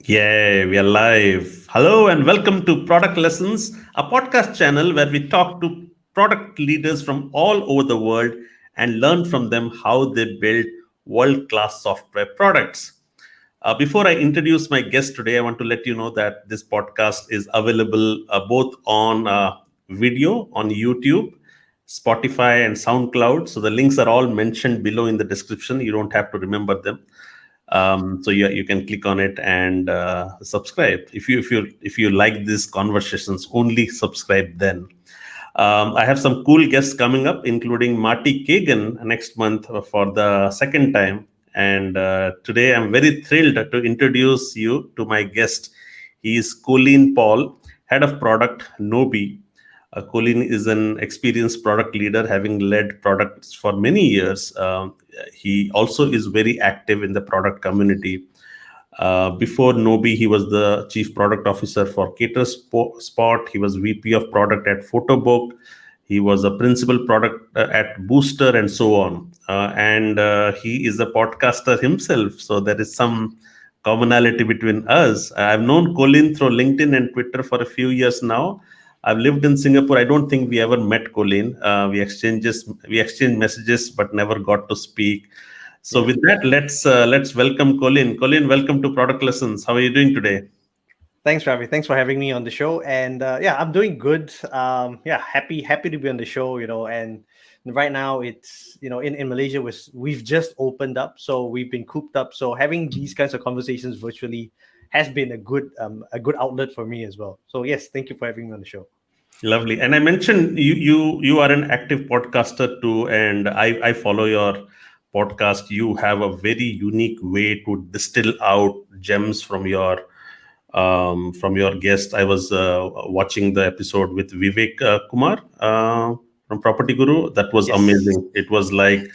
Yeah, we are live. Hello and welcome to Product Lessons, a podcast channel where we talk to product leaders from all over the world and learn from them how they build world class software products. Before I introduce my guest today, I want to let you know that this podcast is available both on video on YouTube, Spotify, and SoundCloud. So the links are all mentioned below in the description. You don't have to remember them. So you can click on it and subscribe if you like these conversations. Only subscribe then. I have some cool guests coming up, including Marty Kagan next month for the second time. And today I'm very thrilled to introduce you to my guest. He is Colin Paul, head of product Nobi. Colin is an experienced product leader, having led products for many years. He also is very active in the product community. Before Nobi, he was the chief product officer for Cater Spot. He was VP of product at Photobook. He was a principal product at Booster, and so on. And he is a podcaster himself. So there is some commonality between us. I've known Colin through LinkedIn and Twitter for a few years now. I've lived in Singapore. I don't think we ever met Colin. We exchanged messages, but never got to speak. So Yeah. with that, let's welcome Colin. Colin, welcome to Product Lessons. How are you doing today? Thanks, Ravi. Thanks for having me on the show. And yeah, I'm doing good. Yeah, happy to be on the show. And right now it's in Malaysia we've just opened up, so we've been cooped up. So having these kinds of conversations virtually has been a good outlet for me as well. So yes, thank you for having me on the show. Lovely. And I mentioned you are an active podcaster too, and I follow your podcast. You have a very unique way to distill out gems from your guest. I was watching the episode with Vivek Kumar from Property Guru. That was Yes. amazing. It was like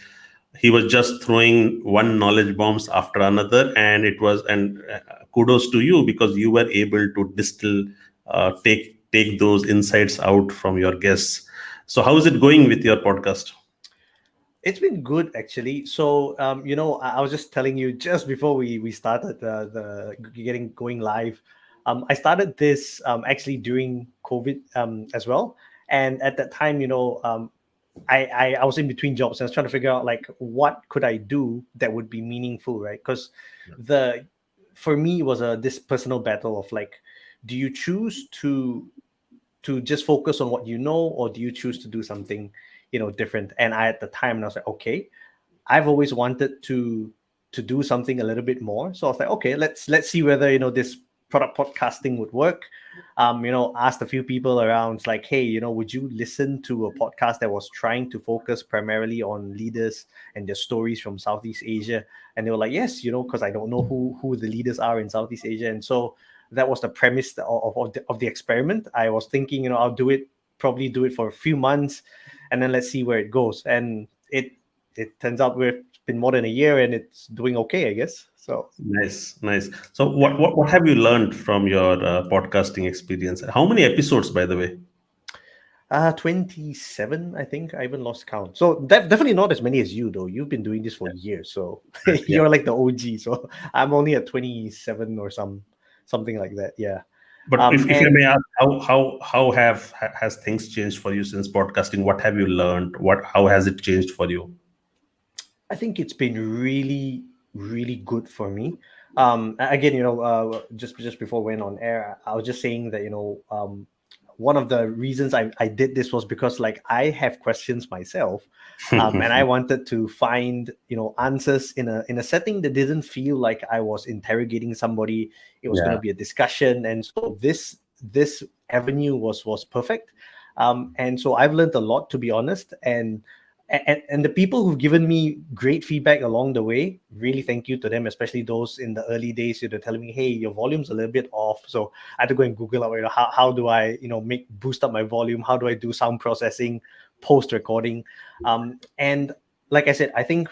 he was just throwing one knowledge bombs after another, and kudos to you because you were able to distill, take those insights out from your guests. So how is it going with your podcast? It's been good actually. So I was just telling you just before we started the getting going live. I started this actually during COVID as well, and at that time, I was in between jobs and I was trying to figure out like what could I do that would be meaningful, right? Because the for me it was this personal battle of like, do you choose to just focus on what you know, or do you choose to do something different? And I at the time, and I was like, okay, I've always wanted to do something a little bit more. So I was like, okay, let's see whether this product podcasting would work. Asked a few people around, like, hey, would you listen to a podcast that was trying to focus primarily on leaders and their stories from Southeast Asia? And they were like, yes, because I don't know who the leaders are in Southeast Asia. And so that was the premise of the experiment. I was thinking, I'll probably do it for a few months, and then let's see where it goes. And it turns out we've been more than a year, and it's doing okay, I guess. So Nice, nice. So what have you learned from your podcasting experience? How many episodes, by the way? 27, I think. I even lost count. So definitely not as many as you, though. You've been doing this for years, so Yeah. you're like the OG. So I'm only at 27 or something like that. Yeah. But if I And may ask, how has things changed for you since podcasting? What have you learned? How has it changed for you? I think it's been really, really good for me. Again, just before we went on air, I was just saying that one of the reasons I did this was because like I have questions myself, and I wanted to find answers in a setting that didn't feel like I was interrogating somebody. It was going to Yeah. be a discussion, and so this avenue was perfect. And so I've learned a lot, to be honest, and the people who've given me great feedback along the way, really thank you to them, especially those in the early days. They're telling me, hey, your volume's a little bit off. So I had to go and Google out, how do I, make boost up my volume? How do I do sound processing, post recording? And like I said, I think,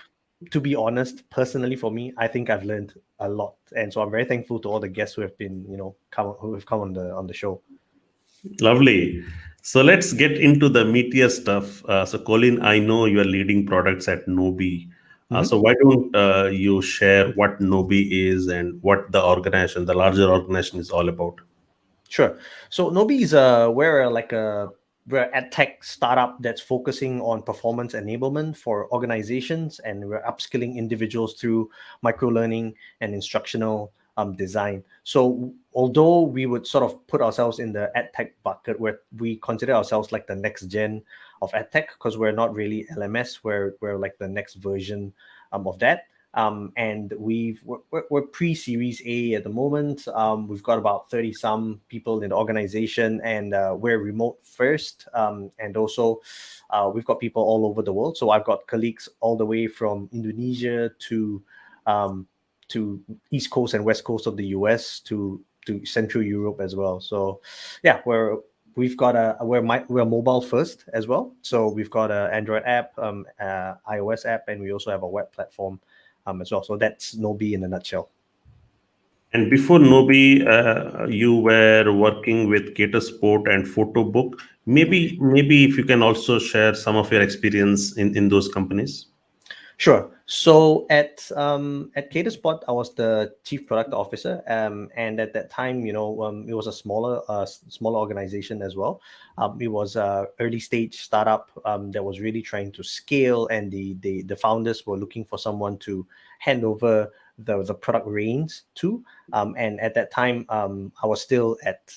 to be honest, personally for me, I think I've learned a lot. And so I'm very thankful to all the guests who have been, who have come on the show. Lovely. So let's get into the meatier stuff. So Colin, I know you are leading products at Nobi. So why don't you share what Nobi is and what the organization, the larger organization, is all about? Sure. So Nobi is we're a tech startup that's focusing on performance enablement for organizations, and we're upskilling individuals through micro learning and instructional design. So although we would sort of put ourselves in the ed tech bucket, where we consider ourselves like the next gen of ed tech, because we're not really LMS, we're like the next version of that. And we're pre-series A at the moment. We've got about 30 some people in the organization, and we're remote first. And also we've got people all over the world. So I've got colleagues all the way from Indonesia um, to East Coast and West Coast of the US to Central Europe as well. So yeah, we've got we're mobile first as well. So we've got an Android app, iOS app, and we also have a web platform as well. So that's Nobi in a nutshell. And before Nobi, you were working with Cater Sport and Photo Book. Maybe if you can also share some of your experience in those companies. Sure. So at Caterspot, I was the chief product officer, and at that time, it was a smaller organization as well. It was a early stage startup that was really trying to scale, and the founders were looking for someone to hand over the product reins to. And at that time, I was still at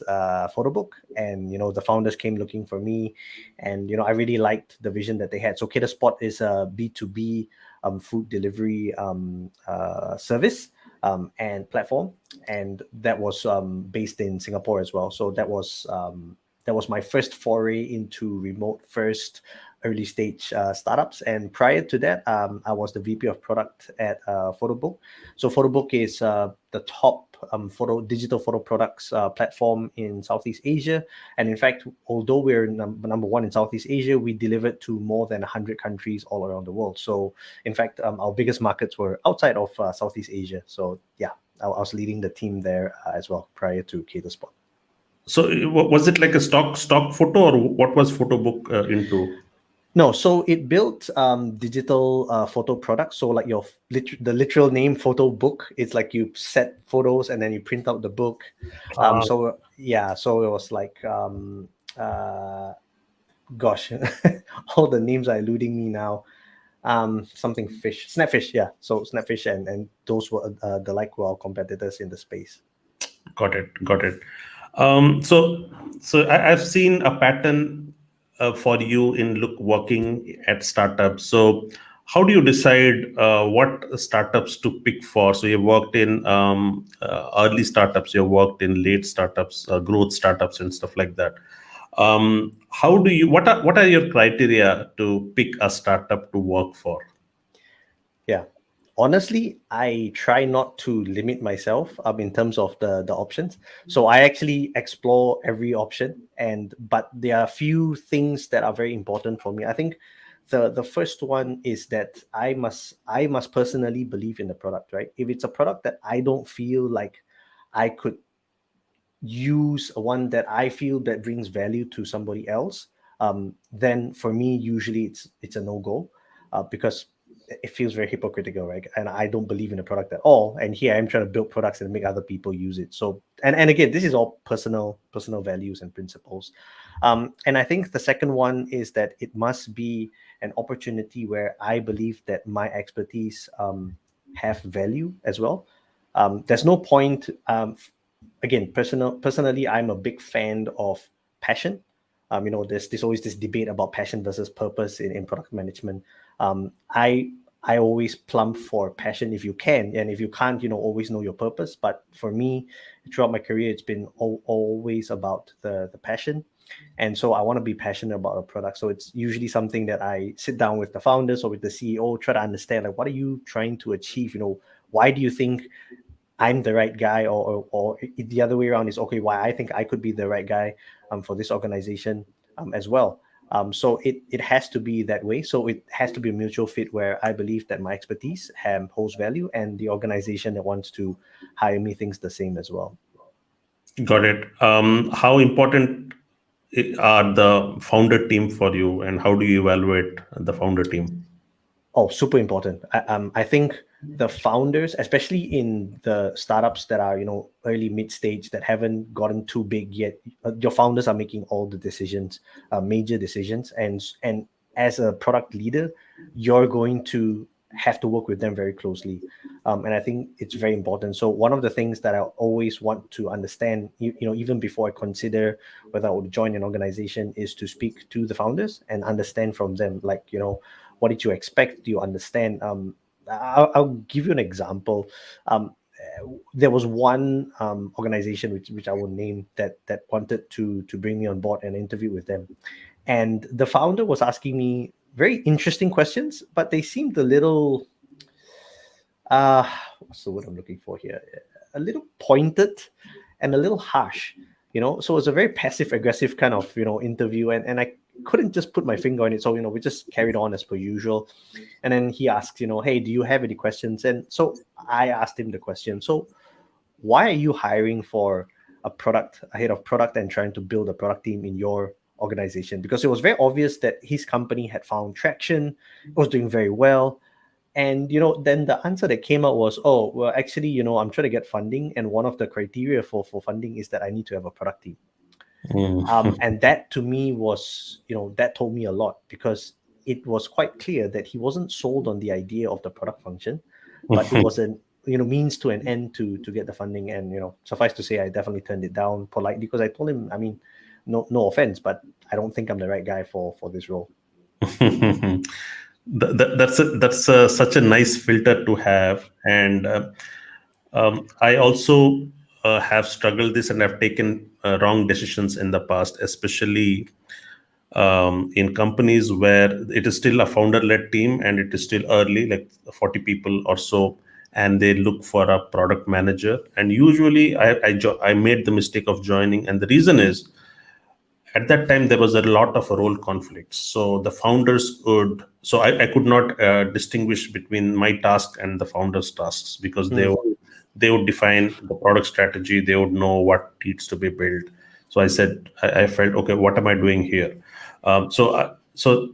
Photobook, and the founders came looking for me, and I really liked the vision that they had. So Caterspot is a B2B food delivery service and platform, and that was based in Singapore as well. So that was my first foray into remote first early stage startups. And prior to that, I was the VP of product at Photobook. So Photobook is the top digital photo products platform in Southeast Asia. And in fact, although we're number one in Southeast Asia, we delivered to more than 100 countries all around the world. So in fact, our biggest markets were outside of Southeast Asia. So yeah, I was leading the team there as well prior to Caterspot. So was it like a stock photo, or what was Photo Book into? No, so it built digital photo products. So like the literal name photo book, it's like you set photos and then you print out the book. So yeah, so it was like gosh, all the names are eluding me now. Something fish, Snapfish, yeah. So Snapfish and those were the like were our competitors in the space. Got it. I've seen a pattern for you in look working at startups. So how do you decide what startups to pick for? So you worked in early startups, you worked in late startups, growth startups, and stuff like that. How do you? What are your criteria to pick a startup to work for? Yeah. Honestly, I try not to limit myself in terms of the options. So I actually explore every option, but there are a few things that are very important for me. I think the first one is that I must personally believe in the product, right? If it's a product that I don't feel like I could use, one that I feel that brings value to somebody else, then for me usually it's a no go, because it feels very hypocritical, right? And I don't believe in the product at all. And here I'm trying to build products and make other people use it. So and again, this is all personal values and principles. And I think the second one is that it must be an opportunity where I believe that my expertise have value as well. There's no point. Again, personally, I'm a big fan of passion. There's always this debate about passion versus purpose in product management. I always plumb for passion if you can, and if you can't, always know your purpose. But for me, throughout my career, it's been always about the passion. And so I want to be passionate about a product. So it's usually something that I sit down with the founders or with the CEO, try to understand, like, what are you trying to achieve? Why do you think I'm the right guy, or the other way around is, okay, why I think I could be the right guy for this organization as well. So it has to be that way. So it has to be a mutual fit where I believe that my expertise holds value, and the organization that wants to hire me thinks the same as well. Got it. How important are the founder team for you, and how do you evaluate the founder team? Oh, super important. I think the founders, especially in the startups that are, early mid stage that haven't gotten too big yet, your founders are making all the decisions, major decisions, and as a product leader, you're going to have to work with them very closely. And I think it's very important. So one of the things that I always want to understand, even before I consider whether I would join an organization, is to speak to the founders and understand from them, like, what did you expect? Do you understand? I'll give you an example. There was one organization which I will name that wanted to bring me on board and interview with them, and the founder was asking me very interesting questions, but they seemed a little uh what's the word I'm looking for here? A little pointed and a little harsh, So it's a very passive aggressive kind of interview, and I couldn't just put my finger on it. So we just carried on as per usual. And then he asked, hey, do you have any questions? And so I asked him the question. So why are you hiring for a head of product and trying to build a product team in your organization? Because it was very obvious that his company had found traction, it was doing very well. And then the answer that came out was, oh, well, actually, I'm trying to get funding, and one of the criteria for funding is that I need to have a product team. Mm. And that to me was, that told me a lot, because it was quite clear that he wasn't sold on the idea of the product function, but it was an means to an end to get the funding. And suffice to say, I definitely turned it down politely, because I told him, I mean, no offense, but I don't think I'm the right guy for this role. That's such a nice filter to have, and I also have struggled this, and I've taken wrong decisions in the past, especially in companies where it is still a founder-led team and it is still early, like 40 people or so, and they look for a product manager. And usually, I made the mistake of joining, and the reason is at that time there was a lot of role conflicts. So the founders would, so I could not distinguish between my task and the founders tasks, because Mm, they would define the product strategy, they would know what needs to be built. So I felt, okay, what am I doing here?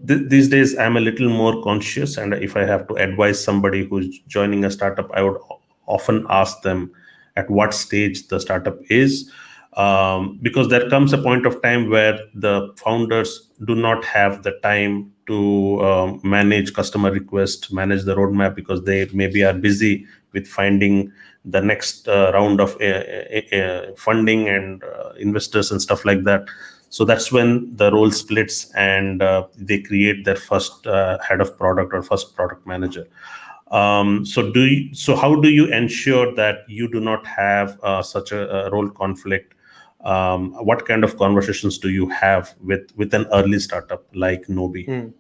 These days I'm a little more conscious, and if I have to advise somebody who's joining a startup, I would often ask them at what stage the startup is, because there comes a point of time where the founders do not have the time to manage customer requests, manage the roadmap, because they maybe are busy with finding the next round of funding and investors and stuff like that. So that's when the role splits, and they create their first head of product or first product manager. So how do you ensure that you do not have such a role conflict? What kind of conversations do you have with an early startup like Nobi? mm.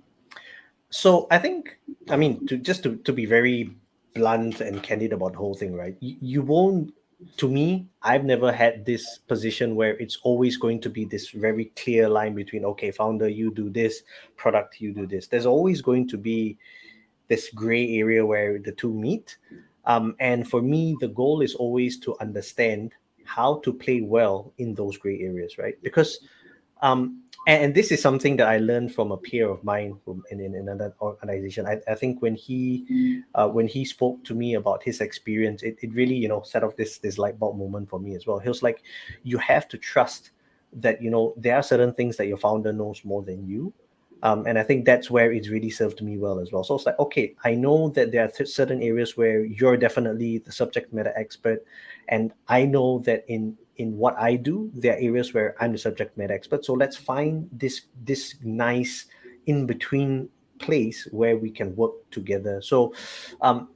So I think, I mean, to be very blunt and candid about the whole thing, right? You won't. To me, I've never had this position where it's always going to be this very clear line between, okay, founder, you do this, product, you do this. There's always going to be this gray area where the two meet. And for me, the goal is always to understand how to play well in those gray areas, right? Because and this is something that I learned from a peer of mine in another organization. I think when he spoke to me about his experience, it really set off this light bulb moment for me as well. He was like, you have to trust that there are certain things that your founder knows more than you. And I think that's where it's really served me well as well. So it's like, okay, I know that there are certain areas where you're definitely the subject matter expert, and I know that in what I do, there are areas where I'm the subject matter expert. So let's find this nice in between place where we can work together. So um,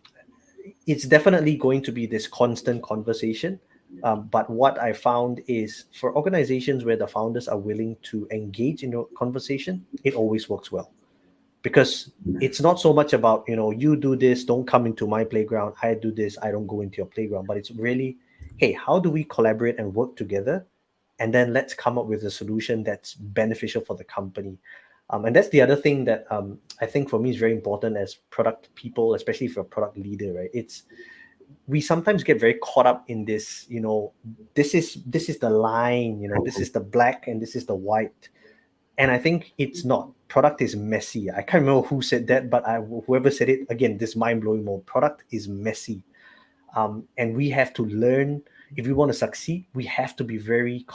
it's definitely going to be this constant conversation. But what I found is, for organizations where the founders are willing to engage in a conversation, it always works well, because it's not so much about you do this, don't come into my playground, I do this, I don't go into your playground, but it's really, hey, how do we collaborate and work together, and then let's come up with a solution that's beneficial for the company. And that's the other thing that I think for me is very important as product people, especially if you're a product leader, right? It's, we sometimes get very caught up in this, this is the line, this is the black and this is the white. And I think it's not. Product is messy. I can't remember who said that, but whoever said it, again, this mind blowing more. Product is messy. And we have to learn. If we want to succeed, we have to be very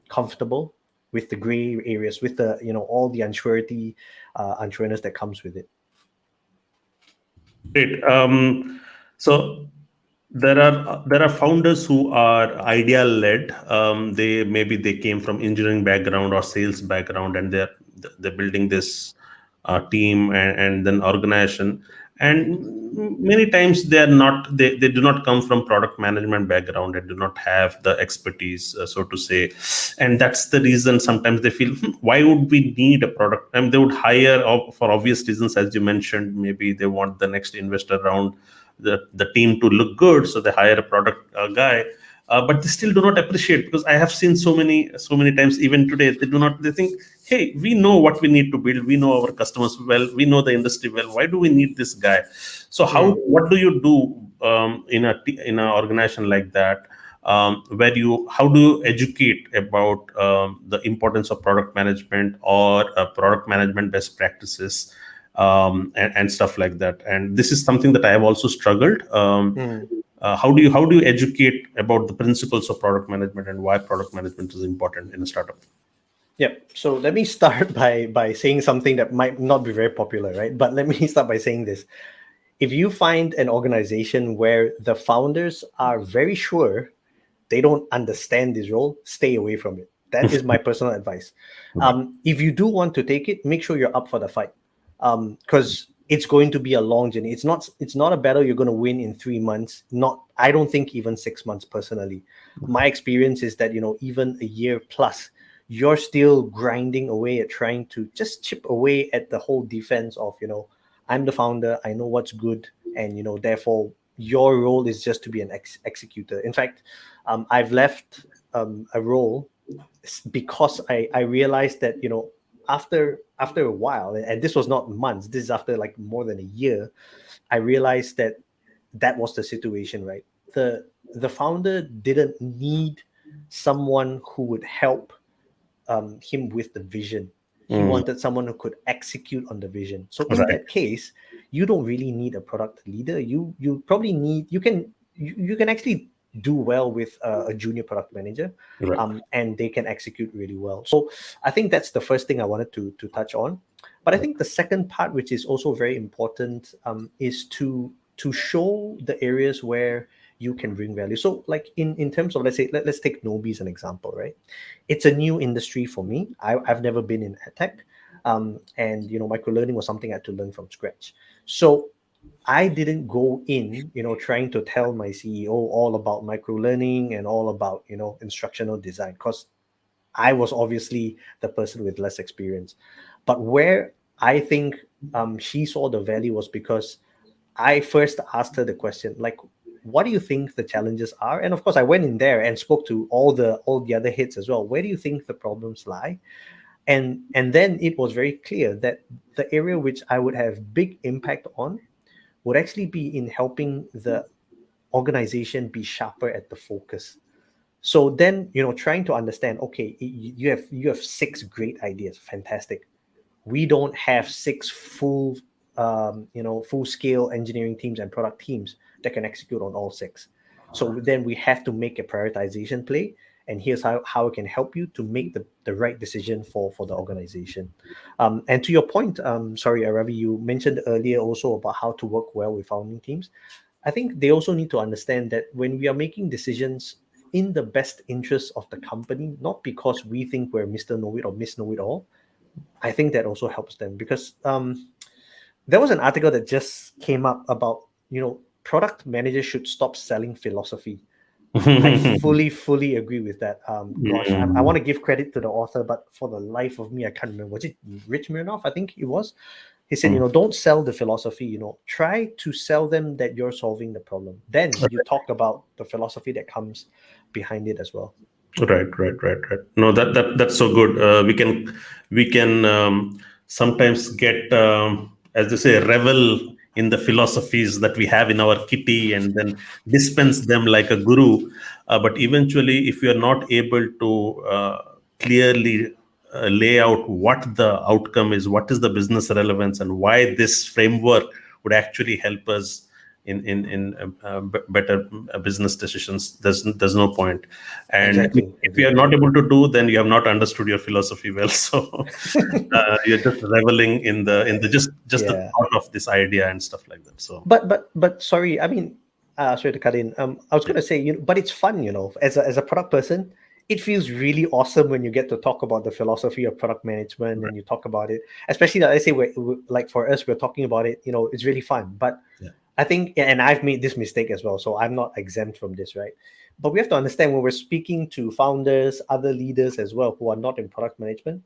comfortable with the gray areas, with the all the unsureness that comes with it. Great. So there are founders who are idea led. They maybe they came from engineering background or sales background, and they're building this team and then organization. And many times they do not come from product management background and do not have the expertise, so to say. And that's the reason sometimes they feel, why would we need a product? I mean, they would hire for obvious reasons, as you mentioned. Maybe they want the next investor round, the team to look good, so they hire a product guy. But they still do not appreciate, because I have seen so many times, even today, they think, hey, we know what we need to build, we know our customers well, we know the industry well, why do we need this guy? So what do you do in a organization like that, where you how do you educate about the importance of product management, or product management best practices, and stuff like that? And this is something that I have also struggled. How do you educate about the principles of product management and why product management is important in a startup? Yeah. So let me start by saying something that might not be very popular, right? But let me start by saying this. If you find an organization where the founders are very sure they don't understand this role, stay away from it. That is my personal advice. If you do want to take it, make sure you're up for the fight, because it's going to be a long journey. It's not a battle you're going to win in 3 months. Not, I don't think even 6 months personally. My experience is that even a year plus, you're still grinding away at trying to just chip away at the whole defense of I'm the founder, I know what's good, and therefore your role is just to be an executor. In fact, I've left a role because I realized that after a while, and this was not months, this is after like more than a year, I realized that was the situation, right? The founder didn't need someone who would help him with the vision. He wanted someone who could execute on the vision. So in Right. that case, you don't really need a product leader. You probably need you can actually do well with a junior product manager, Right. and they can execute really well. So I think that's the first thing I wanted to touch on. But I think the second part, which is also very important, is to show the areas where you can bring value. So like in terms of, let's take Nobi as an example, right? It's a new industry for me. I've never been in tech, and microlearning was something I had to learn from scratch. So I didn't go in, trying to tell my CEO all about microlearning and all about instructional design, because I was obviously the person with less experience. But where I think she saw the value was because I first asked her the question, like, what do you think the challenges are? And of course, I went in there and spoke to all the other heads as well. Where do you think the problems lie? And then it was very clear that the area which I would have big impact on would actually be in helping the organization be sharper at the focus. So then, trying to understand, okay, you have 6 great ideas, fantastic. We don't have 6 full scale engineering teams and product teams that can execute on all 6. So then we have to make a prioritization play, and here's how it can help you to make the right decision for the organization. And to your point, sorry, Ravi, you mentioned earlier also about how to work well with founding teams. I think they also need to understand that when we are making decisions in the best interest of the company, not because we think we're Mr. Know It or Miss Know It All, I think that also helps them, because there was an article that just came up about product managers should stop selling philosophy. I fully agree with that. Gosh, I want to give credit to the author, but for the life of me, I can't remember. Was it Rich Mirnoff? I think it was. He said, don't sell the philosophy. Try to sell them that you're solving the problem. Then you talk about the philosophy that comes behind it as well. Right. No, that's so good. We can sometimes get, as they say, revel in the philosophies that we have in our kitty, and then dispense them like a guru. But eventually, if you are not able to clearly lay out what the outcome is, what is the business relevance, and why this framework would actually help us in better business decisions, there's no point. And Exactly, if you are exactly. not able to do, then you have not understood your philosophy well. So you're just reveling in the just the Yeah. thought of this idea and stuff like that. So But sorry, I mean, sorry to cut in. I was gonna say, but it's fun, as a product person, it feels really awesome when you get to talk about the philosophy of product management and you talk about it. Especially, like I say, like for us, we're talking about it. It's really fun. But yeah, I think, and I've made this mistake as well, so I'm not exempt from this, right? But we have to understand when we're speaking to founders, other leaders as well, who are not in product management,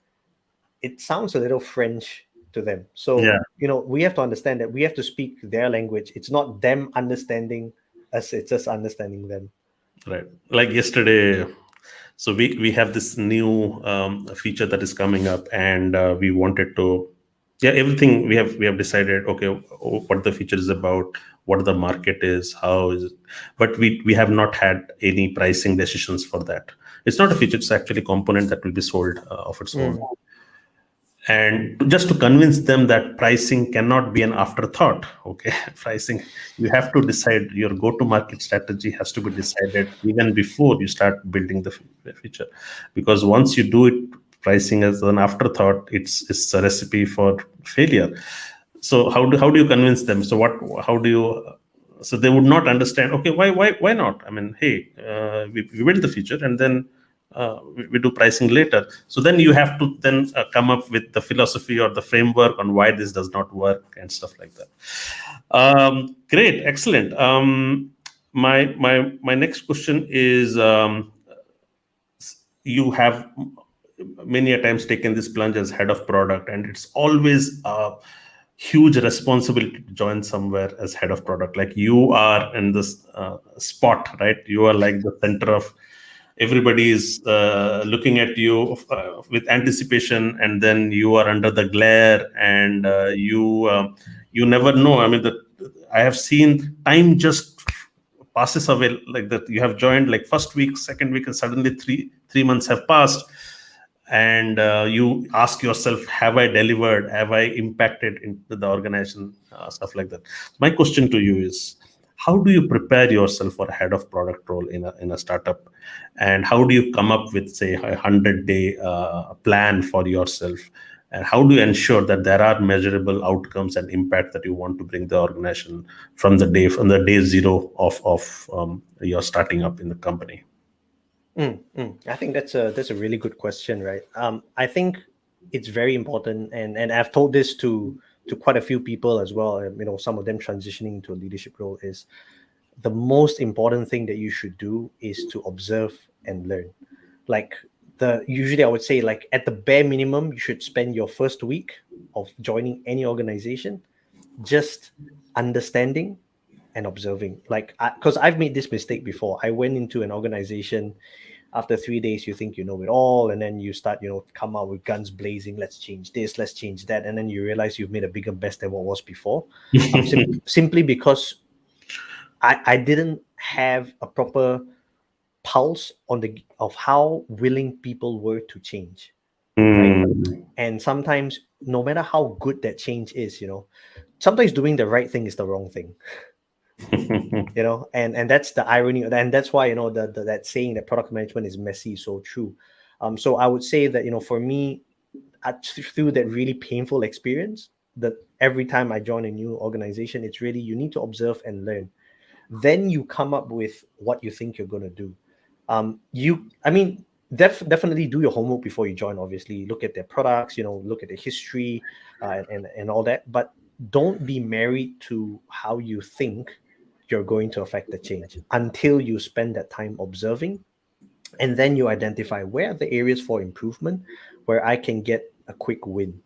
it sounds a little French to them. So, yeah, we have to understand that we have to speak their language. It's not them understanding us, it's us understanding them. right. Like yesterday, so we have this new feature that is coming up, and we wanted to, yeah, everything we have decided. Okay, what the feature is about, what the market is, how is it, but we have not had any pricing decisions for that. It's not a feature; it's actually a component that will be sold of its own. Mm, And just to convince them that pricing cannot be an afterthought. Okay, pricing, you have to decide, your go to market strategy has to be decided even before you start building the feature, because once you do it, pricing as an afterthought, it's a recipe for failure. So how do you convince them? So what how do you so they would not understand, okay, why not? I mean, hey, we build the feature, and then we do pricing later. So then you have to then come up with the philosophy or the framework on why this does not work and stuff like that. Great, excellent. My next question is, you have many a times taken this plunge as head of product, and it's always a huge responsibility to join somewhere as head of product. Like, you are in this spot, right? You are like the center of, everybody is looking at you with anticipation, and then you are under the glare, and you never know. I mean, I have seen time just passes away like that. You have joined like first week, second week, and suddenly three months have passed, and you ask yourself, have I delivered, have I impacted into the organization, stuff like that. My question to you is, how do you prepare yourself for a head of product role in a startup, and how do you come up with, say, a 100-day plan for yourself, and how do you ensure that there are measurable outcomes and impact that you want to bring the organization from the day zero of your starting up in the company? I think that's a really good question, right? I think it's very important, and I've told this to quite a few people as well. Some of them transitioning to a leadership role, is the most important thing that you should do is to observe and learn. Like, the usually I would say, like, at the bare minimum, you should spend your first week of joining any organization just understanding and observing. Like, because I've made this mistake before. I went into an organization. After 3 days, you think you know it all, and then you start, come out with guns blazing. Let's change this, let's change that, and then you realize you've made a bigger mess than what was before. Simply because I didn't have a proper pulse of how willing people were to change, right? And sometimes, no matter how good that change is, sometimes doing the right thing is the wrong thing. And that's the irony, and that's why, that saying that product management is messy is so true. So I would say that, for me, through that really painful experience, that every time I join a new organization, it's really, you need to observe and learn. Then you come up with what you think you're going to do. I mean, definitely do your homework before you join. Obviously, look at their products, look at the history, and all that. But don't be married to how you think you're going to affect the change until you spend that time observing, and then you identify where are the areas for improvement where I can get a quick win.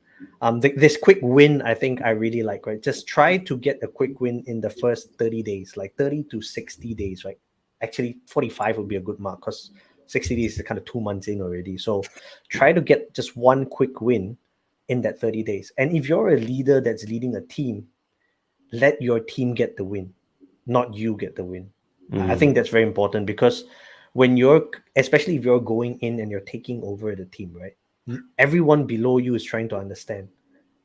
This quick win, I think I really like, right? Just try to get a quick win in the first 30 days, like 30 to 60 days, right? Actually, 45 would be a good mark, because 60 days is kind of 2 months in already. So try to get just one quick win in that 30 days. And if you're a leader that's leading a team, let your team get the win, not you get the win. I think that's very important, because when you're, especially if you're going in and you're taking over the team, right? everyone below you is trying to understand,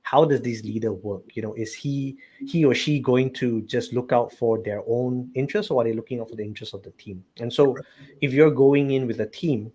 how does this leader work? Is he or she going to just look out for their own interests, or are they looking out for the interests of the team? And so if you're going in with a team,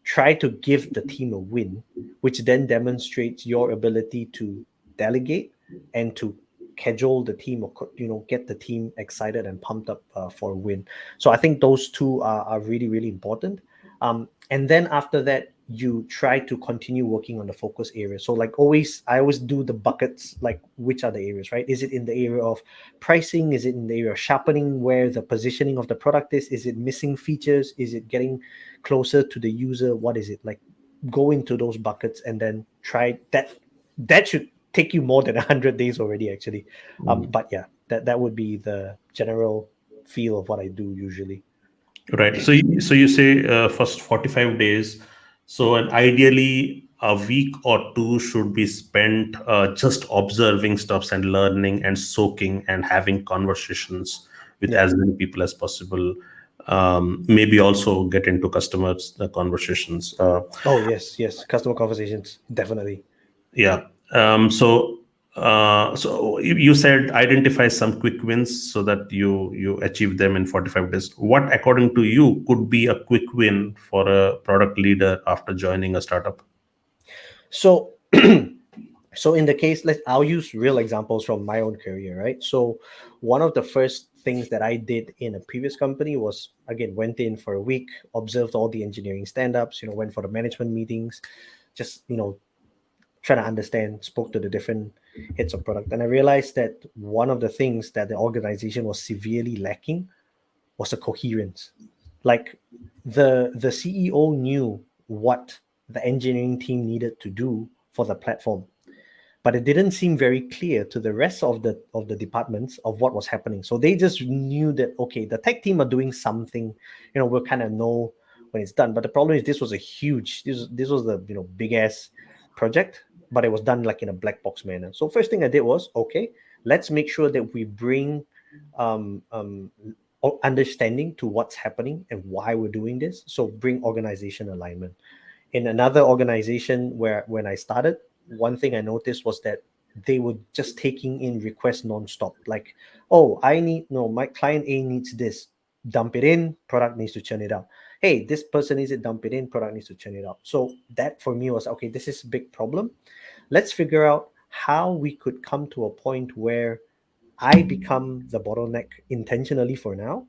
try to give the team a win, which then demonstrates your ability to delegate and to cajole the team, or get the team excited and pumped up for a win. So I think those two are really, really important. And then after that, you try to continue working on the focus area. So like always, I always do the buckets, like which are the areas, right? Is it in the area of pricing? Is it in the area of sharpening where the positioning of the product is? Is it missing features? Is it getting closer to the user? What is it like? Go into those buckets and then try that. That should take you more than 100 days already, actually. But yeah, that would be the general feel of what I do usually. Right. So you say first 45 days. So and ideally a week or two should be spent just observing stuffs and learning and soaking and having conversations with Yeah. as many people as possible. Maybe also get into customers the conversations. Oh yes, yes. Customer conversations, definitely. Yeah. So you said identify some quick wins so that you achieve them in 45 days. What, according to you, could be a quick win for a product leader after joining a startup? So so in the case, I'll use real examples from my own career, right? So one of the first things that I did in a previous company was, again, went in for a week, observed all the engineering stand-ups, went for the management meetings, just trying to understand, spoke to the different heads of product. And I realized that one of the things that the organization was severely lacking was a coherence. Like the CEO knew what the engineering team needed to do for the platform, but it didn't seem very clear to the rest of the departments of what was happening. So they just knew that, okay, the tech team are doing something, we'll kind of know when it's done. But the problem is, this was a huge, this was the big ass project, but it was done like in a black box manner. So first thing I did was, okay, let's make sure that we bring um, um, understanding to what's happening and why we're doing this. So bring organization alignment. In another organization where when I started, one thing I noticed was that they were just taking in requests nonstop. Like, oh, I need no, my client A needs this, dump it in, product needs to churn it out. Hey, this person needs it, dump it in, product needs to churn it out. So that for me was, okay, this is a big problem. Let's figure out how we could come to a point where I become the bottleneck intentionally for now,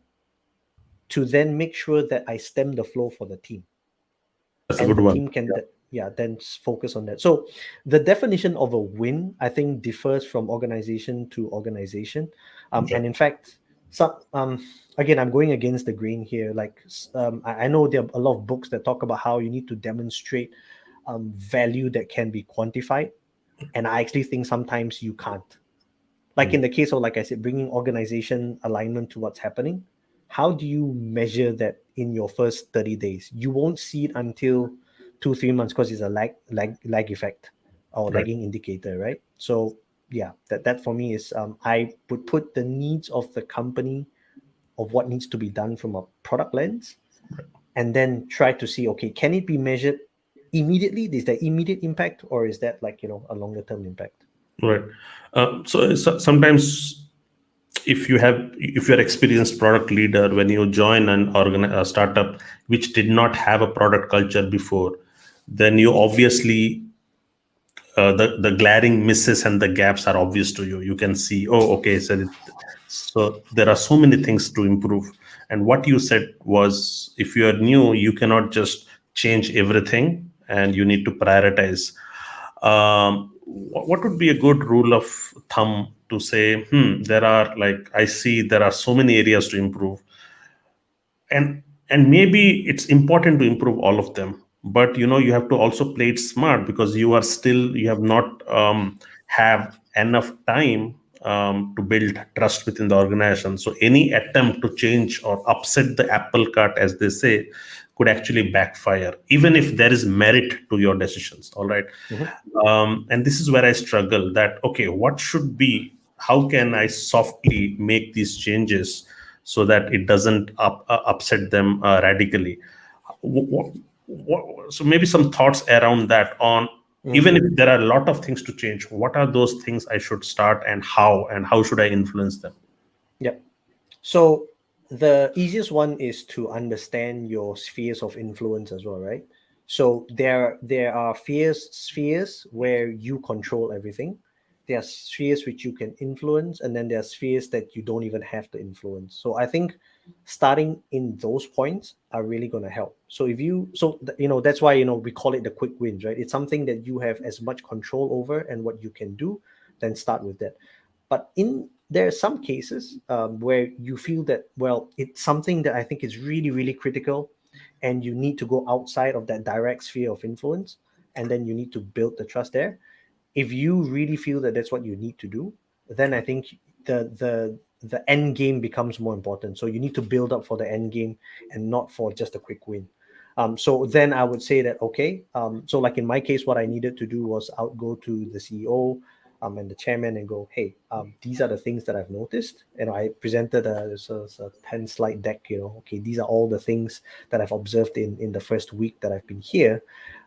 to then make sure that I stem the flow for the team, That's a and good the one. team can yeah, then focus on that. So the definition of a win, I think, differs from organization to organization. Okay. And in fact, some again, I'm going against the grain here. Like I know there are a lot of books that talk about how you need to demonstrate value that can be quantified, and I actually think sometimes you can't. Like in Mm. the case of, like I said, bringing organization alignment to what's happening, how do you measure that in your first 30 days? You won't see it until 2 3 months, because it's a lag effect or Right. lagging indicator, right? So yeah, that for me is, I would put the needs of the company, of what needs to be done from a product lens, and then try to see, okay, can it be measured immediately? Is there immediate impact, or is that like a longer term impact? Right. So sometimes if you're experienced product leader, when you join a startup which did not have a product culture before, then you obviously the glaring misses and the gaps are obvious to you. You can see, oh, okay, so there are so many things to improve. And what you said was, if you are new, you cannot just change everything, and you need to prioritize. What would be a good rule of thumb to say, there are, like, I see there are so many areas to improve, and maybe it's important to improve all of them, but you have to also play it smart, because you have not have enough time to build trust within the organization. So any attempt to change or upset the apple cart, as they say, could actually backfire, even if there is merit to your decisions. All right. Mhm. And this is where I struggle, that okay, what should be, how can I softly make these changes so that it doesn't upset them radically? What, So maybe some thoughts around that on, even if there are a lot of things to change, what are those things I should start, and how should I influence them? Yep. So the easiest one is to understand your spheres of influence as well, right? So there are spheres where you control everything. There are spheres which you can influence, and then there are spheres that you don't even have to influence. So I think starting in those points are really going to help. So if you that's why we call it the quick wins, right? It's something that you have as much control over and what you can do, then start with that. But in there are some cases where you feel that, well, it's something that I think is really, really critical, and you need to go outside of that direct sphere of influence, and then you need to build the trust there. If you really feel that that's what you need to do, then I think the end game becomes more important. So you need to build up for the end game and not for just a quick win. So then I would say that, okay, so like in my case, what I needed to do was out go to the CEO and the chairman and go, hey, these are the things that I've noticed. And I presented a 10 slide deck, okay, these are all the things that I've observed in the first week that I've been here.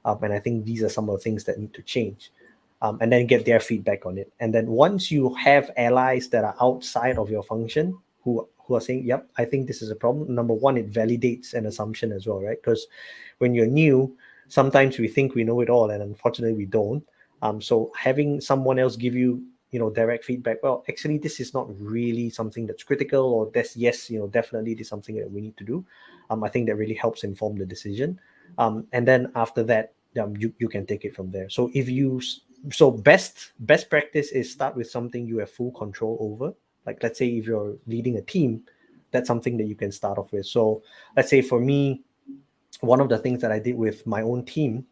And I think these are some of the things that need to change. And then get their feedback on it. And then once you have allies that are outside of your function who are saying, yep, I think this is a problem. Number one, it validates an assumption as well, right? Because when you're new, sometimes we think we know it all, and unfortunately we don't. So having someone else give you, direct feedback, well, actually, this is not really something that's critical, or this, yes, definitely this is something that we need to do. I think that really helps inform the decision. And then after that, you can take it from there. So best practice is start with something you have full control over. Like, let's say if you're leading a team, that's something that you can start off with. So let's say for me, one of the things that I did with my own team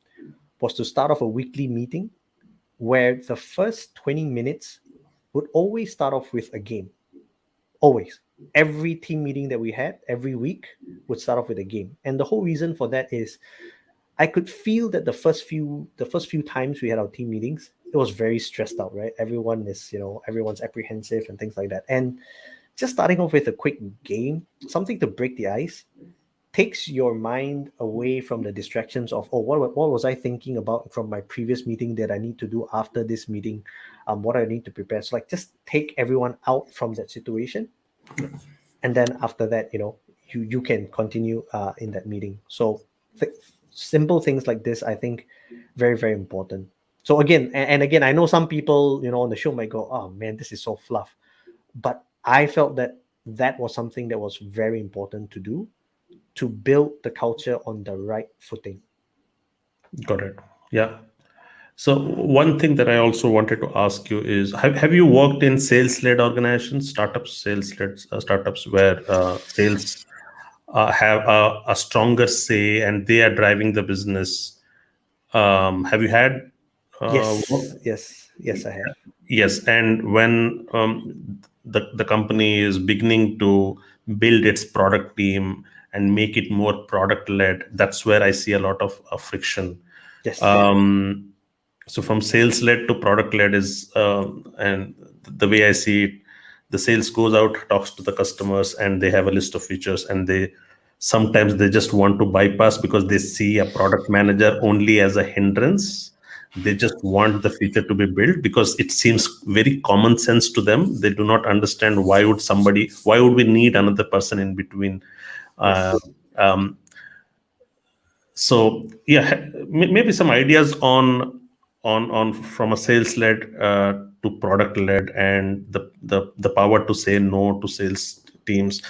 was to start off a weekly meeting where the first 20 minutes would always start off with a game. Always. Every team meeting that we had every week would start off with a game. And the whole reason for that is I could feel that the first few times we had our team meetings, it was very stressed out, right? Everyone's apprehensive and things like that. And just starting off with a quick game, something to break the ice, takes your mind away from the distractions of, oh, what was I thinking about from my previous meeting that I need to do after this meeting, what I need to prepare. So like, just take everyone out from that situation, and then after that, you can continue in that meeting. So th- simple things like this, I think, very, very important. So again, and again, I know some people on the show might go, oh man, this is so fluff, but I felt that that was something that was very important to do to build the culture on the right footing. Got it. Yeah. So one thing that I also wanted to ask you is, have you worked in sales-led organizations, sales-led startups where sales have a stronger say and they are driving the business? Have you had Yes, yes, yes, I have. Yes, and when the company is beginning to build its product team and make it more product led, that's where I see a lot of friction. Yes. Um, so from sales led to product led is, and the way I see it, the sales goes out, talks to the customers, and they have a list of features, and they sometimes they just want to bypass because they see a product manager only as a hindrance. They just want the feature to be built because it seems very common sense to them. They do not understand why would we need another person in between. uh, Yes. um, so yeah, maybe some ideas on from a sales led to product led, and the power to say no to sales teams.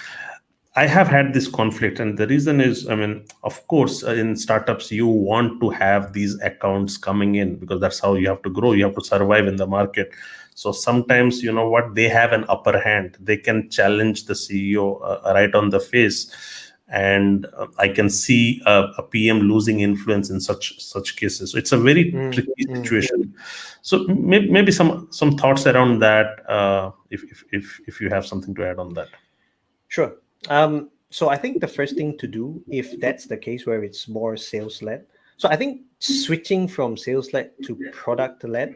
I have had this conflict, and the reason is, I mean, of course, in startups, you want to have these accounts coming in because that's how you have to grow. You have to survive in the market. So sometimes, you know what, they have an upper hand. They can challenge the CEO right on the face, and I can see a PM losing influence in such cases. So it's a very Mm, tricky mm. situation. So maybe some thoughts around that, if you have something to add on that. Sure. So I think the first thing to do, if that's the case where it's more sales led, so I think switching from sales led to product led,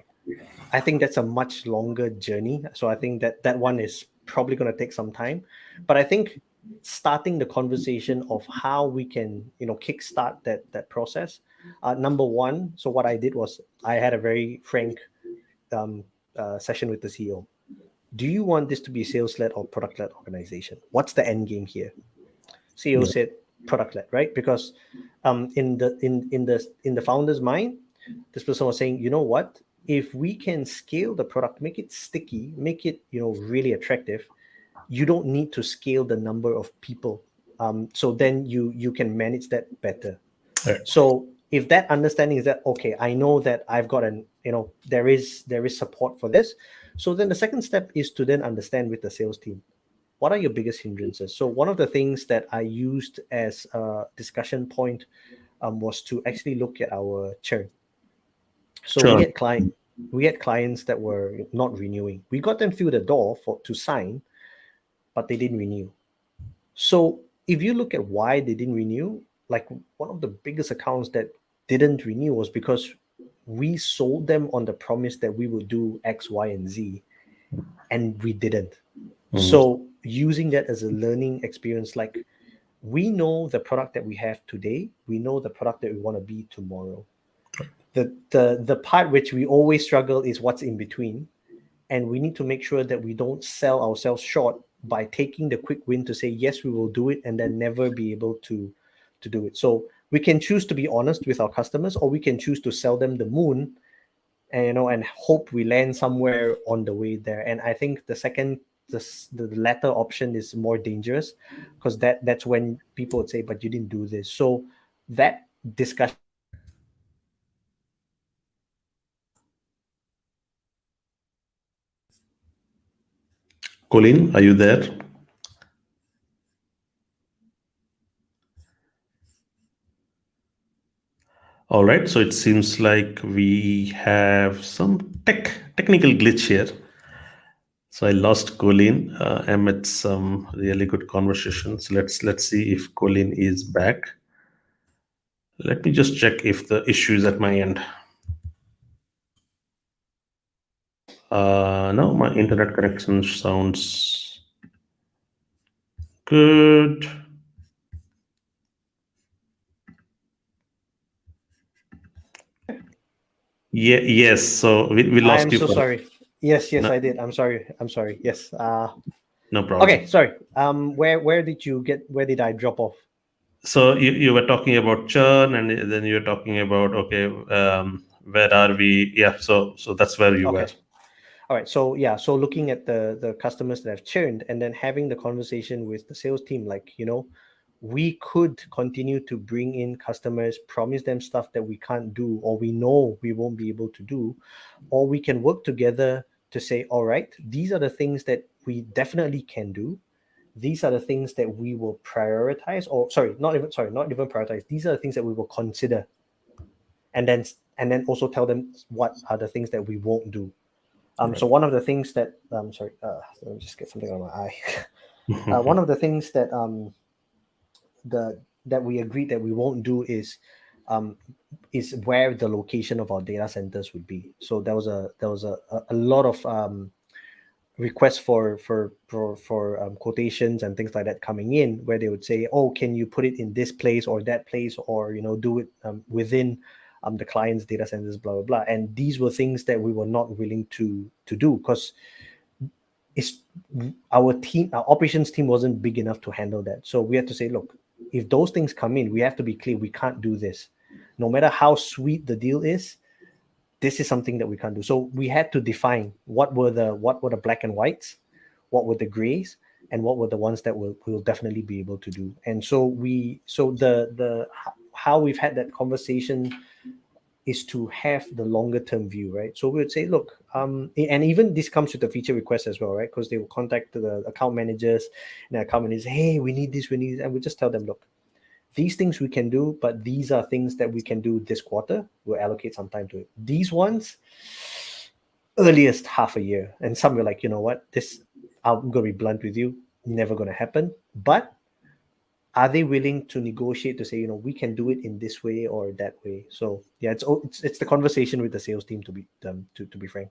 I think that's a much longer journey. So I think that one is probably going to take some time. But I think starting the conversation of how we can, kickstart that process. Number one, so what I did was I had a very frank um, session with the CEO. Do you want this to be sales led or product led organization? What's the end game here? CEO Yeah. said product led, right? Because in the founder's mind, this person was saying, you know what? If we can scale the product, make it sticky, make it really attractive, you don't need to scale the number of people. So then you can manage that better. Right. So if that understanding is that, okay, I know that I've got there is support for this. So then the second step is to then understand with the sales team, what are your biggest hindrances? So one of the things that I used as a discussion point was to actually look at our churn. So we Churn. had clients that were not renewing. We got them through the door to sign, but they didn't renew. So if you look at why they didn't renew, like one of the biggest accounts that didn't renew was because we sold them on the promise that we would do X, Y, and Z, and we didn't. Mhm. So using that as a learning experience, like we know the product that we have today, we know the product that we want to be tomorrow. The part which we always struggle is what's in between, and we need to make sure that we don't sell ourselves short by taking the quick win to say yes we will do it and then never be able to do it. So we can choose to be honest with our customers, or we can choose to sell them the moon, and and hope we land somewhere on the way there. And I think the latter option is more dangerous, because that's when people would say, but you didn't do this. So that discussion Colin, are you there? All right. So it seems like we have some technical glitch here. So I lost Colin amid some really good conversations. Let's see if Colin is back. Let me just check if the issue is at my end. No, my internet connection sounds good. Yeah, yes. So we I lost am you so for sorry. Yes, no, I did. I'm sorry. Yes. no problem. Okay, sorry. Where did I drop off? So you were talking about churn, and then you were talking about okay, where are we? Yeah. So that's where you were. Okay. All right. So yeah, so looking at the customers that have churned, and then having the conversation with the sales team, like, we could continue to bring in customers, promise them stuff that we can't do, or we know we won't be able to do, or we can work together to say, all right, these are the things that we definitely can do. These are the things that we will prioritize, or not even prioritize. These are the things that we will consider, and then also tell them what are the things that we won't do. So one of the things that sorry, let me just get something on my eye. One of the things that that we agreed that we won't do um, is where the location of our data centers would be. So there was a lot of requests for quotations and things like that coming in, where they would say, oh, can you put it in this place or that place, or do it within the client's data centers, blah blah blah. And these were things that we were not willing to do, because it's our operations team wasn't big enough to handle that. So we had to say, look, if those things come in, we have to be clear, we can't do this. No matter how sweet the deal is, this is something that we can't do. So we had to define what were the black and whites, what were the grays, and what were the ones that we'll definitely be able to do. And so the how we've had that conversation is to have the longer term view, right? So we would say, look, and even this comes with the feature request as well, right? Because they will contact the account managers, and the account managers, hey, we need this, we need this. And we just tell them, look, these things we can do, but these are things that we can do this quarter. We'll allocate some time to it. These ones, earliest half a year. And some were like, you know what, this, I'm gonna be blunt with you, never gonna happen. But are they willing to negotiate to say, we can do it in this way or that way? So yeah, it's the conversation with the sales team, to be frank.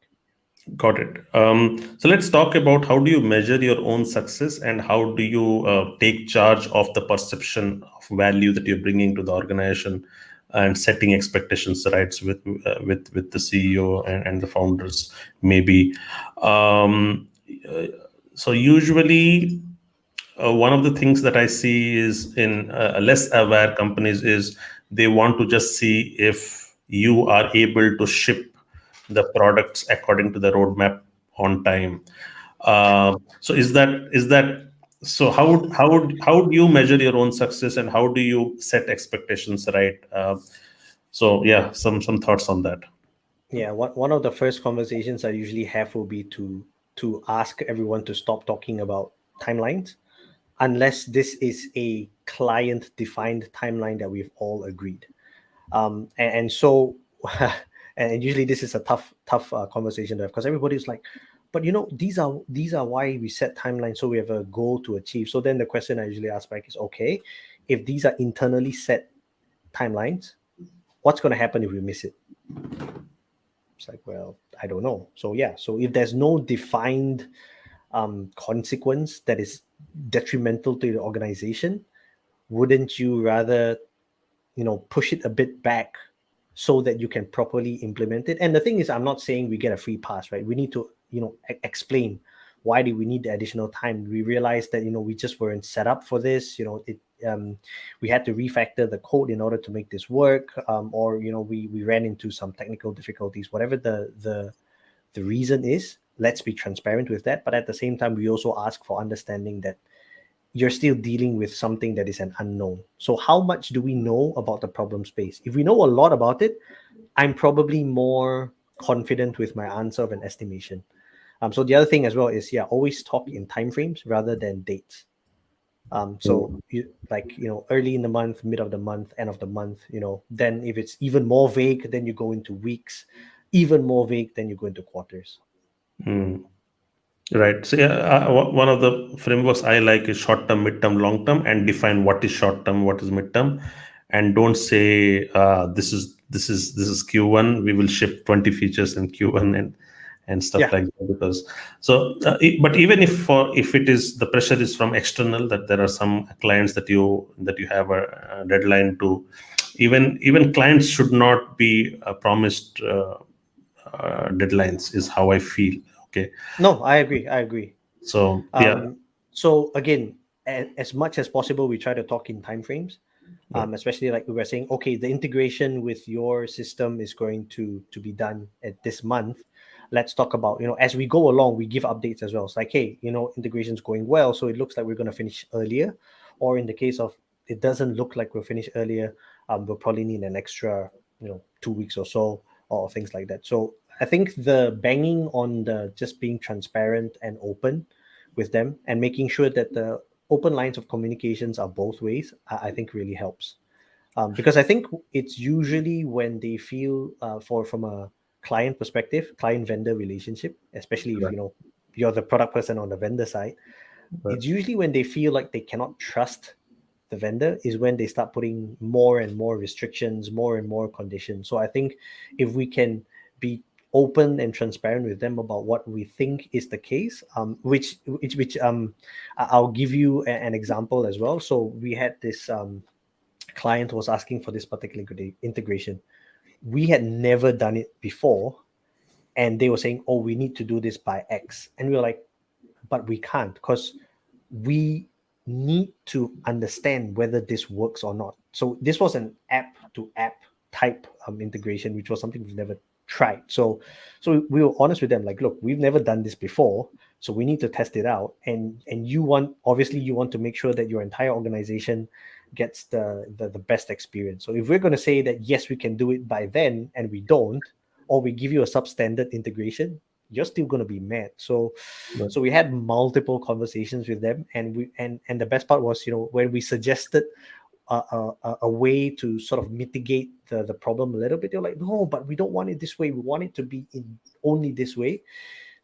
Got it. So let's talk about how do you measure your own success and how do you take charge of the perception of value that you're bringing to the organization and setting expectations, right? So with the CEO and the founders, maybe. Um, uh, so usually one of the things that I see is in less aware companies is they want to just see if you are able to ship the products according to the roadmap on time. So is that so? How do you measure your own success and how do you set expectations right? So yeah, some thoughts on that. Yeah, one of the first conversations I usually have will be to ask everyone to stop talking about timelines unless this is a client defined timeline that we've all agreed. And so and usually this is a tough conversation to have because everybody's like, but these are why we set timelines, so we have a goal to achieve. So then the question I usually ask back is, okay, if these are internally set timelines, what's going to happen if we miss it? It's like, well, I don't know. So yeah, so if there's no defined consequence that is detrimental to the organization, wouldn't you rather push it a bit back so that you can properly implement it? And the thing is, I'm not saying we get a free pass, right? We need to explain why do we need the additional time. We realized that we just weren't set up for this. We had to refactor the code in order to make this work, or we ran into some technical difficulties, whatever the reason is. Let's be transparent with that, but at the same time we also ask for understanding that you're still dealing with something that is an unknown. So how much do we know about the problem space? If we know a lot about it, I'm probably more confident with my answer of an estimation. So the other thing as well is, yeah, always talk in timeframes rather than dates. So early in the month, mid of the month, end of the month, then if it's even more vague, then you go into weeks. Even more vague, then you go into quarters. Mm. Right. So yeah, one of the frameworks I like is short term, mid term, long term, and define what is short term, what is mid term, and don't say this is Q1. We will ship 20 features in Q1 and stuff Yeah. like that. Because so, but even if it is the pressure is from external, that there are some clients that you have a deadline to, even clients should not be promised deadlines. Is how I feel. Okay. No, I agree. I agree. So yeah. So again, as much as possible, we try to talk in timeframes. Right. Especially like we were saying, okay, the integration with your system is going to be done at this month. Let's talk about, as we go along, we give updates as well. It's like, hey, integration's going well, so it looks like we're going to finish earlier. Or in the case of it doesn't look like we'll finish earlier, we'll probably need an extra, 2 weeks or so, or things like that. So I think the banging on the just being transparent and open with them and making sure that the open lines of communications are both ways, I think really helps. Because I think it's usually when they feel, from a client perspective, client vendor relationship, especially if Right. you're the product person on the vendor side, Right. it's usually when they feel like they cannot trust the vendor is when they start putting more and more restrictions, more and more conditions. So I think if we can be open and transparent with them about what we think is the case, I'll give you an example as well. So we had this client was asking for this particular integration. We had never done it before, and they were saying, "Oh, we need to do this by X," and we were like, "But we can't because we need to understand whether this works or not." So this was an app to app type integration, which was something we've never tried. So we were honest with them, like, look, we've never done this before, so we need to test it out. And you want to make sure that your entire organization gets the best experience. So if we're going to say that yes, we can do it by then, and we don't, or we give you a substandard integration, you're still going to be mad. Right. So we had multiple conversations with them, and the best part was, when we suggested a way to sort of mitigate the problem a little bit, they're like, no, but we don't want it this way. We want it to be in only this way.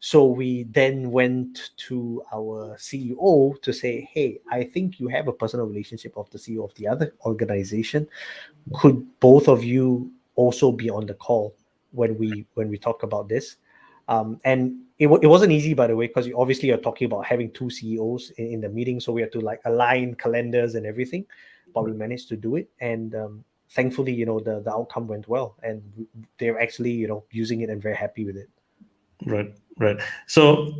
So we then went to our CEO to say, hey, I think you have a personal relationship of the CEO of the other organization. Could both of you also be on the call when we talk about this? And it wasn't easy, by the way, because obviously you're talking about having two CEOs in the meeting, so we had to like align calendars and everything, but we managed to do it. And thankfully, the outcome went well, and they're actually using it and very happy with it. Right, right. So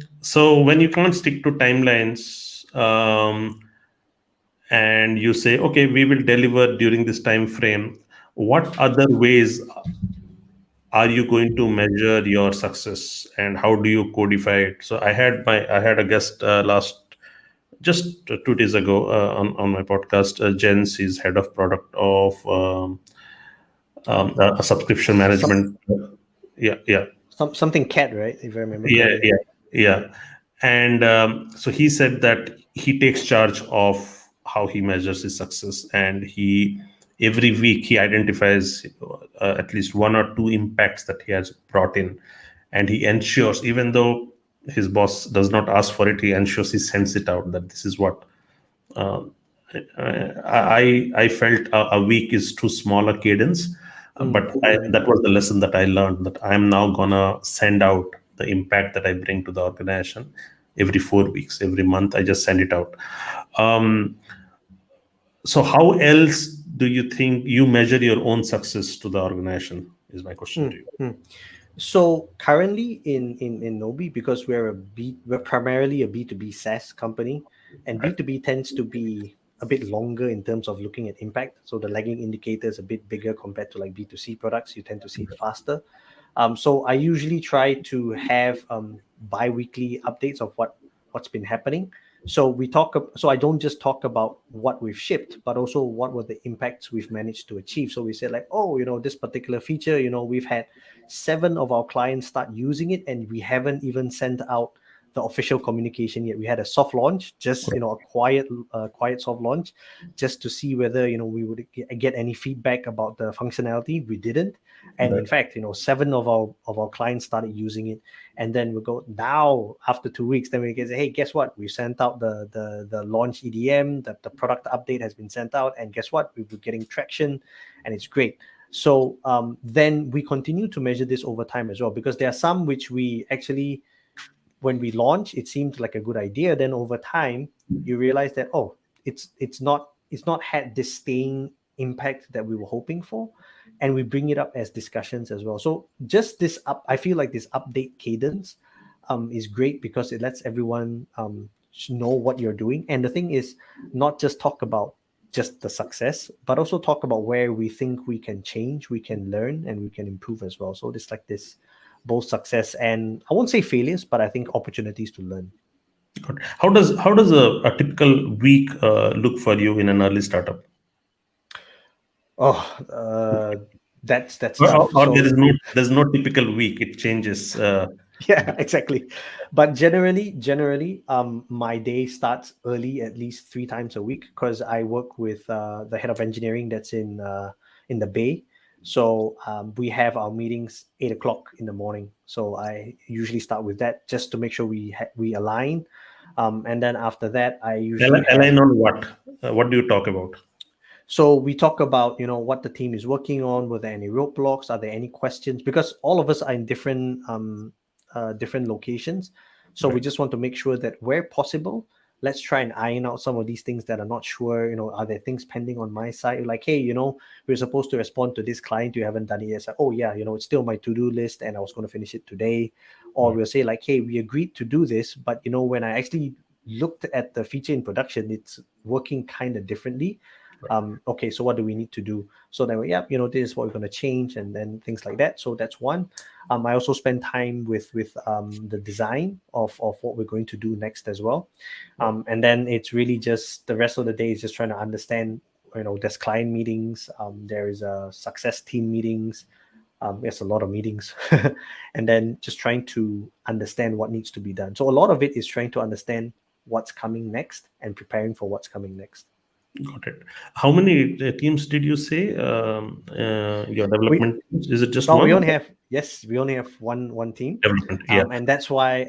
when you can't stick to timelines, and you say, okay, we will deliver during this time frame, what other ways are you going to measure your success, and how do you codify it? So I had a guest last just 2 days ago on my podcast. Jens is head of product of a subscription Some, management. Yeah, yeah. something cat, right? If I remember Yeah, correctly. yeah, yeah. And so he said that he takes charge of how he measures his success, and he every week he identifies at least one or two impacts that he has brought in, and he ensures, even though his boss does not ask for it, he ensures he sends it out that this is what uh, I felt a week is too small a cadence, but that was the lesson that I learned, that I am now gonna send out the impact that I bring to the organization every 4 weeks, every month. I just send it out. Um, so, how else do you think you measure your own success to the organization? Is my question to you. Mm. So currently in Nobi, because we're primarily a B2B SaaS company, and Right. B2B tends to be a bit longer in terms of looking at impact. So the lagging indicator is a bit bigger compared to like B2C products. You tend to see it faster. So I usually try to have bi-weekly updates of what's been happening. So so I don't just talk about what we've shipped, but also what were the impacts we've managed to achieve. So we said like, oh, this particular feature, we've had 7 of our clients start using it, and we haven't even sent out the official communication yet. We had a soft launch, just a quiet soft launch, just to see whether we would get any feedback about the functionality. We didn't, and in Right. fact, 7 of our clients started using it. And then we go now after 2 weeks, then we can say, hey, guess what? We sent out the launch EDM, the product update has been sent out, and guess what? We're getting traction, and it's great. So then we continue to measure this over time as well, because there are some which we actually, when we launch, it seemed like a good idea. Then over time, you realize that, oh, it's not had this staying impact that we were hoping for, and we bring it up as discussions as well. So just I feel like this update cadence is great, because it lets everyone know what you're doing. And the thing is, not just talk about just the success, but also talk about where we think we can change, we can learn, and we can improve as well. So it's like this, both success and, I won't say failures, but I think opportunities to learn. Good. How does a typical week look for you in an early startup? Oh, that's tough. Or So there's no typical week. It changes. yeah, exactly. But generally, my day starts early, at least 3 times a week, because I work with the head of engineering that's in the Bay. So we have our meetings 8 o'clock in the morning. So I usually start with that, just to make sure we align. And then after that, I usually have. Align on what? What do you talk about? So we talk about, what the team is working on. Were there any roadblocks? Are there any questions? Because all of us are in different locations. So we Right. just want to make sure that where possible, let's try and iron out some of these things that are not sure. Are there things pending on my side? Like, hey, we're supposed to respond to this client. You haven't done it yet. It's like, oh yeah, it's still my to-do list, and I was going to finish it today. Or we'll say like, hey, we agreed to do this, but when I actually looked at the feature in production, it's working kind of differently. Okay, so what do we need to do? So then this is what we're going to change, and then things like that. So that's one. I also spend time with the design of what we're going to do next as well. Right. And then it's really just the rest of the day is just trying to understand, there's client meetings, there is a success team meetings, there's a lot of meetings, and then just trying to understand what needs to be done. So a lot of it is trying to understand what's coming next and preparing for what's coming next. Got it. How many teams did you say your We development teams? Is it just No, we one? only have yes, we only have one team, Development. Yeah. and that's why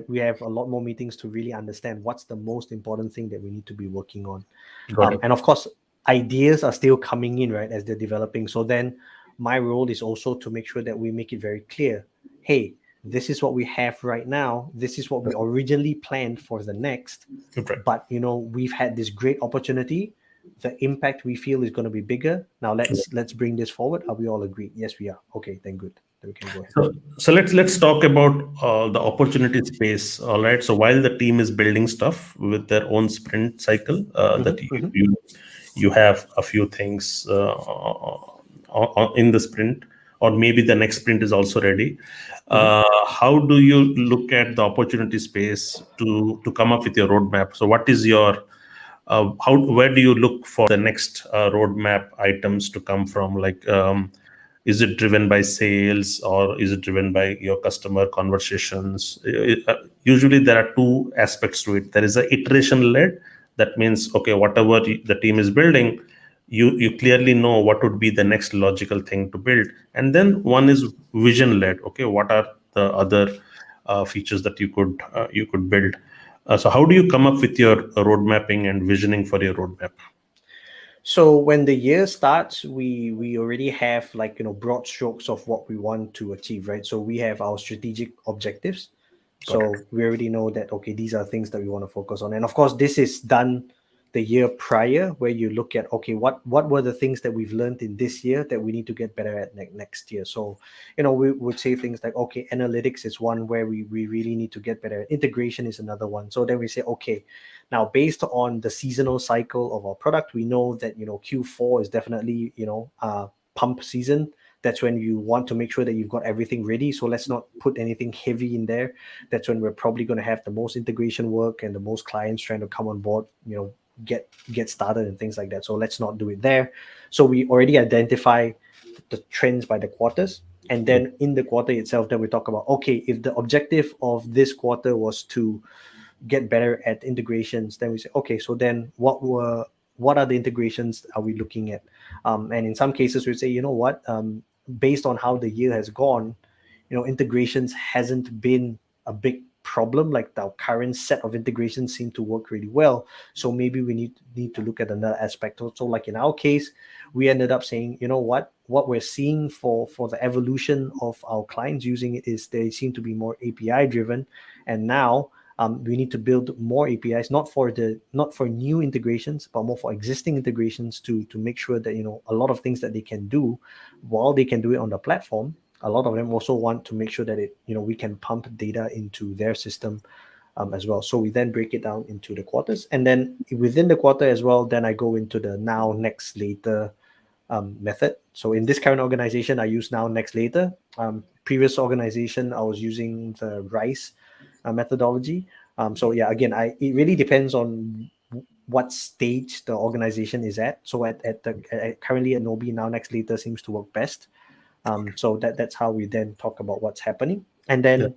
we have a lot more meetings to really understand what's the most important thing that we need to be working on, Got it. and of course, ideas are still coming in, right, as they're developing. So then, my role is also to make sure that we make it very clear. Hey, this is what we have right now, this is what we originally planned for the next, Right. but we've had this great opportunity, the impact we feel is going to be bigger. Now let's bring this forward. Are we all agreed? Yes, we are. Okay, then good, then we can go ahead. So let's talk about the opportunity space. All right. So while the team is building stuff with their own sprint cycle, that you have a few things in the sprint, or maybe the next sprint is also ready. How do you look at the opportunity space to come up with your roadmap? So what is your how where do you look for the next roadmap items to come from? Like, is it driven by sales or is it driven by your customer conversations? Usually there are two aspects to it. There is a iteration led. That means, okay, whatever the team is building, you clearly know what would be the next logical thing to build. And then one is vision led. Okay, what are the other features that you could build? So how do you come up with your road mapping and visioning for your roadmap? So when the year starts, we already have, like, broad strokes of what we want to achieve, right? So we have our strategic objectives. Got it. So we already know that, okay, these are things that we want to focus on. And of course, this is done the year prior, where you look at, okay, what were the things that we've learned in this year that we need to get better at next year. So we would say things like, okay, analytics is one where we really need to get better at. Integration is another one. So then we say, okay, now based on the seasonal cycle of our product, we know that Q4 is definitely pump season. That's when you want to make sure that you've got everything ready. So let's not put anything heavy in there. That's when we're probably going to have the most integration work and the most clients trying to come on board, get started and things like that. So let's not do it there. So we already identify the trends by the quarters. And then in the quarter itself, then we talk about, okay, if the objective of this quarter was to get better at integrations, then we say, okay, so then what are the integrations are we looking at? And in some cases we say, what, based on how the year has gone, integrations hasn't been a big problem. Like, our current set of integrations seem to work really well, so maybe we need to look at another aspect. So like in our case, we ended up saying, what we're seeing for the evolution of our clients using it is they seem to be more API driven, and now we need to build more APIs, not for new integrations, but more for existing integrations to make sure that a lot of things that they can do, while they can do it on the platform, a lot of them also want to make sure that we can pump data into their system as well. So we then break it down into the quarters, and then within the quarter as well, then I go into the now, next, later method. So in this current organization, I use now, next, later. Previous organization, I was using the RICE methodology. So yeah, again, it really depends on what stage the organization is at. So currently at Nobi, now, next, later seems to work best. So that's how we then talk about what's happening. And then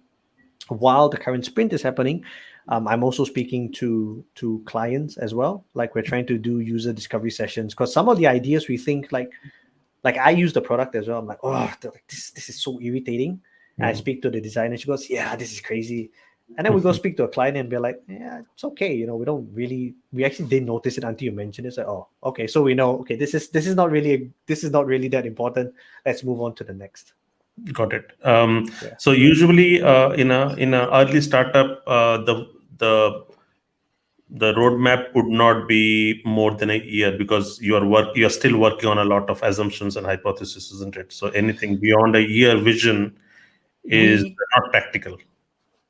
while the current sprint is happening, I'm also speaking to clients as well. Like, we're trying to do user discovery sessions, because some of the ideas we think, like I use the product as well. I'm like, oh, this is so irritating. And I speak to the designer. She goes, yeah, this is crazy. And then we go speak to a client and be like, yeah, it's okay. We actually didn't notice it until you mentioned it. It's like, oh, okay. So we know, okay, this is not really that important. Let's move on to the next. Got it. Yeah. So usually, in a early startup, the roadmap would not be more than a year, because you're still working on a lot of assumptions and hypotheses, isn't it? So anything beyond a year vision is We not practical.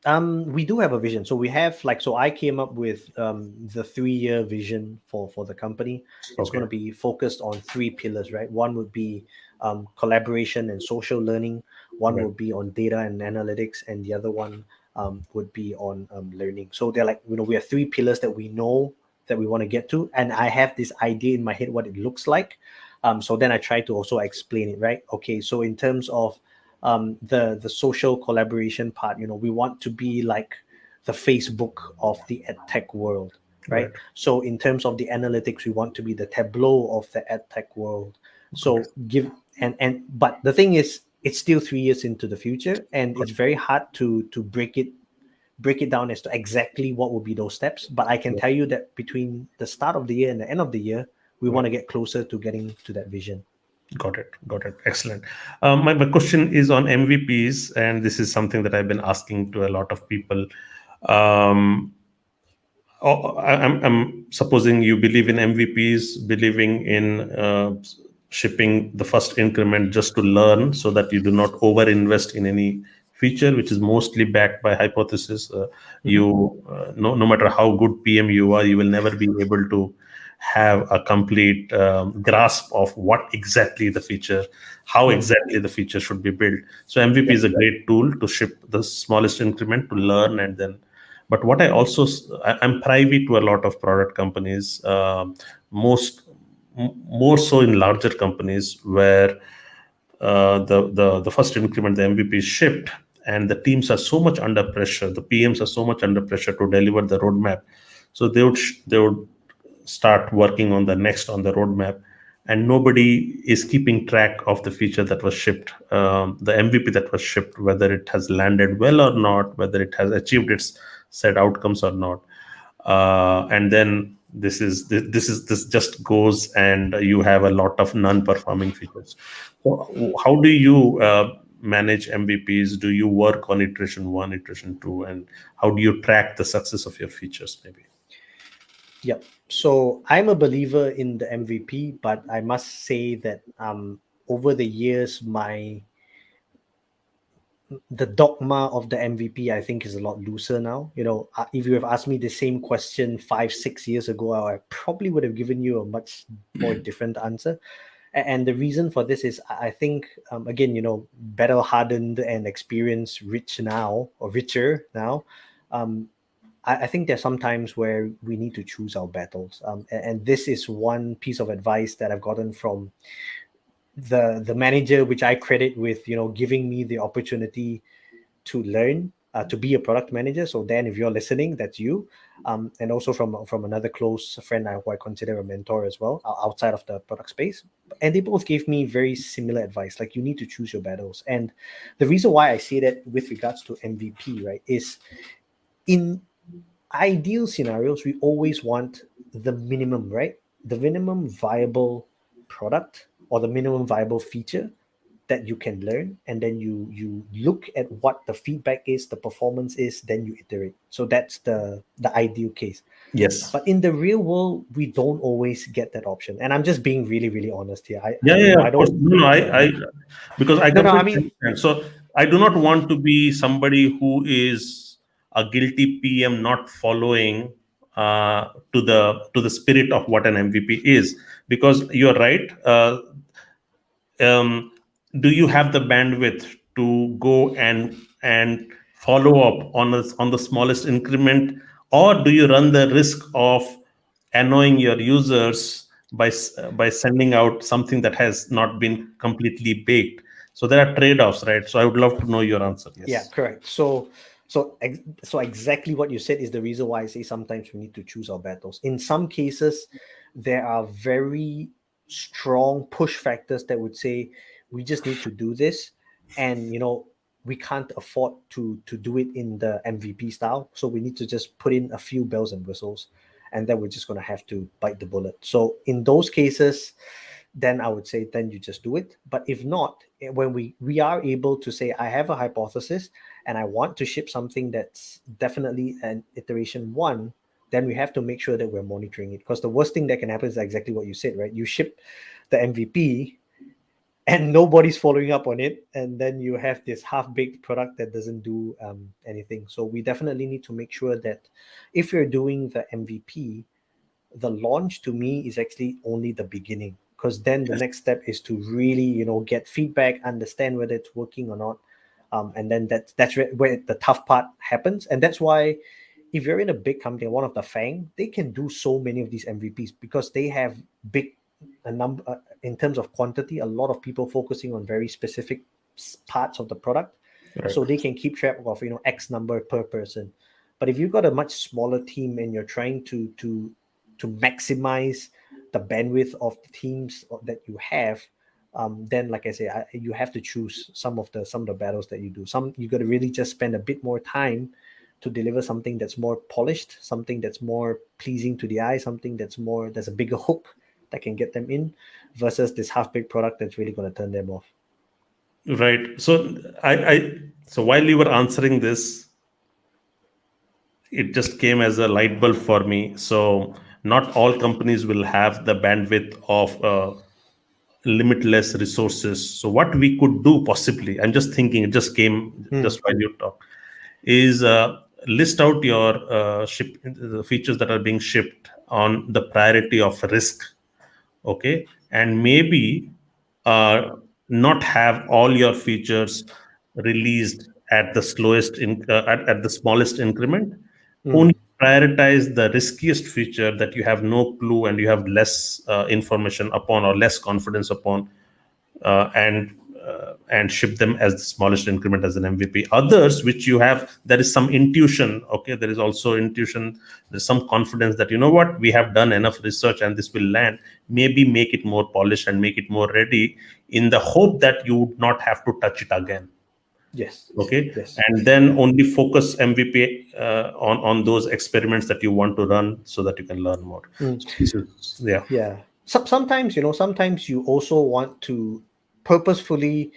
we do have a vision. So we have, like, so I came up with the 3-year vision for the company. It's Okay. going to be focused on 3 pillars, right? One would be collaboration and social learning. One Right. would be on data and analytics, and the other one would be on learning. So they're like, we have 3 pillars that we know that we want to get to, and I have this idea in my head what it looks like. So then I try to also explain it, right? Okay, so in terms of the social collaboration part, we want to be like the Facebook of the edtech world, right? Right. So in terms of the analytics, we want to be the Tableau of the edtech world. Got it. So but the thing is, it's still 3 years into the future, and Got it's very hard to break it down as to exactly what will be those steps. But I can it. tell you that between the start of the year and the end of the year, we want Right. to get closer to getting to that vision. Got it. Got it. Excellent. My question is on MVPs, and this is something that I've been asking to a lot of people. Um, I'm supposing you believe in MVPs, believing in shipping the first increment just to learn so that you do not over invest in any feature, which is mostly backed by hypothesis. Mhm. No matter how good PM you are, you will never be able to have a complete grasp of what exactly the feature, how Mm. exactly the feature should be built. So MVP Yeah. is a great tool to ship the smallest increment to learn, and then but what I also I'm privy to a lot of product companies, most more so in larger companies where the first increment, the MVP is shipped, and the teams are so much under pressure, the PMs are so much under pressure to deliver the roadmap. So they would start working on the next on the roadmap, and nobody is keeping track of the feature that was shipped, the MVP that was shipped, whether it has landed well or not, whether it has achieved its set outcomes or not. And then this just goes, and you have a lot of non-performing features. So how do you manage MVPs? Do you work on iteration one, iteration two, and how do you track the success of your features? Maybe. Yep. So I'm a believer in the MVP, but I must say that over the years, my the dogma of the MVP, I think, is a lot looser now. If you have asked me the same question 5, 6 years ago, I probably would have given you a much more different answer. And the reason for this is, I think, again, battle hardened and experience rich now, or richer now. Um, I think there's some times where we need to choose our battles. And this is one piece of advice that I've gotten from the manager, which I credit with, giving me the opportunity to learn, to be a product manager. So Dan, if you're listening, that's you. And also from another close friend who I consider a mentor as well, outside of the product space. And they both gave me very similar advice. Like, you need to choose your battles. And the reason why I say that with regards to MVP, right, is in ideal scenarios, we always want the minimum, right? The minimum viable product or the minimum viable feature that you can learn, and then you look at what the feedback is, the performance is, then you iterate. So that's the ideal case. Yes. But in the real world, we don't always get that option. And I'm just being really, really honest here. Yeah, yeah, yeah, I of course. don't. No, no, Yeah. I because I No, I completely mean, understand. So I do not want to be somebody who is a guilty PM not following to the spirit of what an MVP is, because you're right. Um, do you have the bandwidth to go and follow up on the smallest increment, or do you run the risk of annoying your users by sending out something that has not been completely baked? So there are trade-offs, right? So I would love to know your answer. yeah, Yes. correct. So exactly what you said is the reason why I say sometimes we need to choose our battles. In some cases, there are very strong push factors that would say we just need to do this, and we can't afford to do it in the MVP style. So we need to just put in a few bells and whistles, and then we're just going to have to bite the bullet. So in those cases, then I would say then you just do it. But if not, when we are able to say I have a hypothesis and I want to ship something that's definitely an iteration one, then we have to make sure that we're monitoring it, because the worst thing that can happen is exactly what you said, right? You ship the MVP and nobody's following up on it, and then you have this half-baked product that doesn't do anything. So we definitely need to make sure that if you're doing the MVP, the launch to me is actually only the beginning, because then the Yes. next step is to really get feedback, understand whether it's working or not. And then that's where the tough part happens. And that's why if you're in a big company, one of the FANG, they can do so many of these MVPs because they have big a number in terms of quantity, a lot of people focusing on very specific parts of the product, Right. so they can keep track of X number per person. But if you've got a much smaller team and you're trying to maximize the bandwidth of the teams that you have, then like I say, you have to choose some of the battles that you do. Some you got to really just spend a bit more time to deliver something that's more polished, something that's more pleasing to the eye, something that's a bigger hook that can get them in, versus this half-baked product that's really going to turn them off. Right. So so while you were answering this, it just came as a light bulb for me. So not all companies will have the bandwidth of limitless resources. So what we could do possibly, I'm just thinking, it just came Hmm. just while you talk, is list out your the features that are being shipped on the priority of risk. Okay, and maybe uh, not have all your features released at the at the smallest increment. Hmm. Only prioritize the riskiest feature that you have no clue and you have less information upon or less confidence upon, and ship them as the smallest increment as an MVP. Others, which you have, there is some intuition. Okay, there is also intuition. There's some confidence that, you know what, we have done enough research and this will land. Maybe make it more polished and make it more ready, in the hope that you would not have to touch it again. Yes. Okay, Yes. and then only focus MVP on those experiments that you want to run so that you can learn more. Mm. So this is, yeah, Yeah. Sometimes, sometimes you also want to purposefully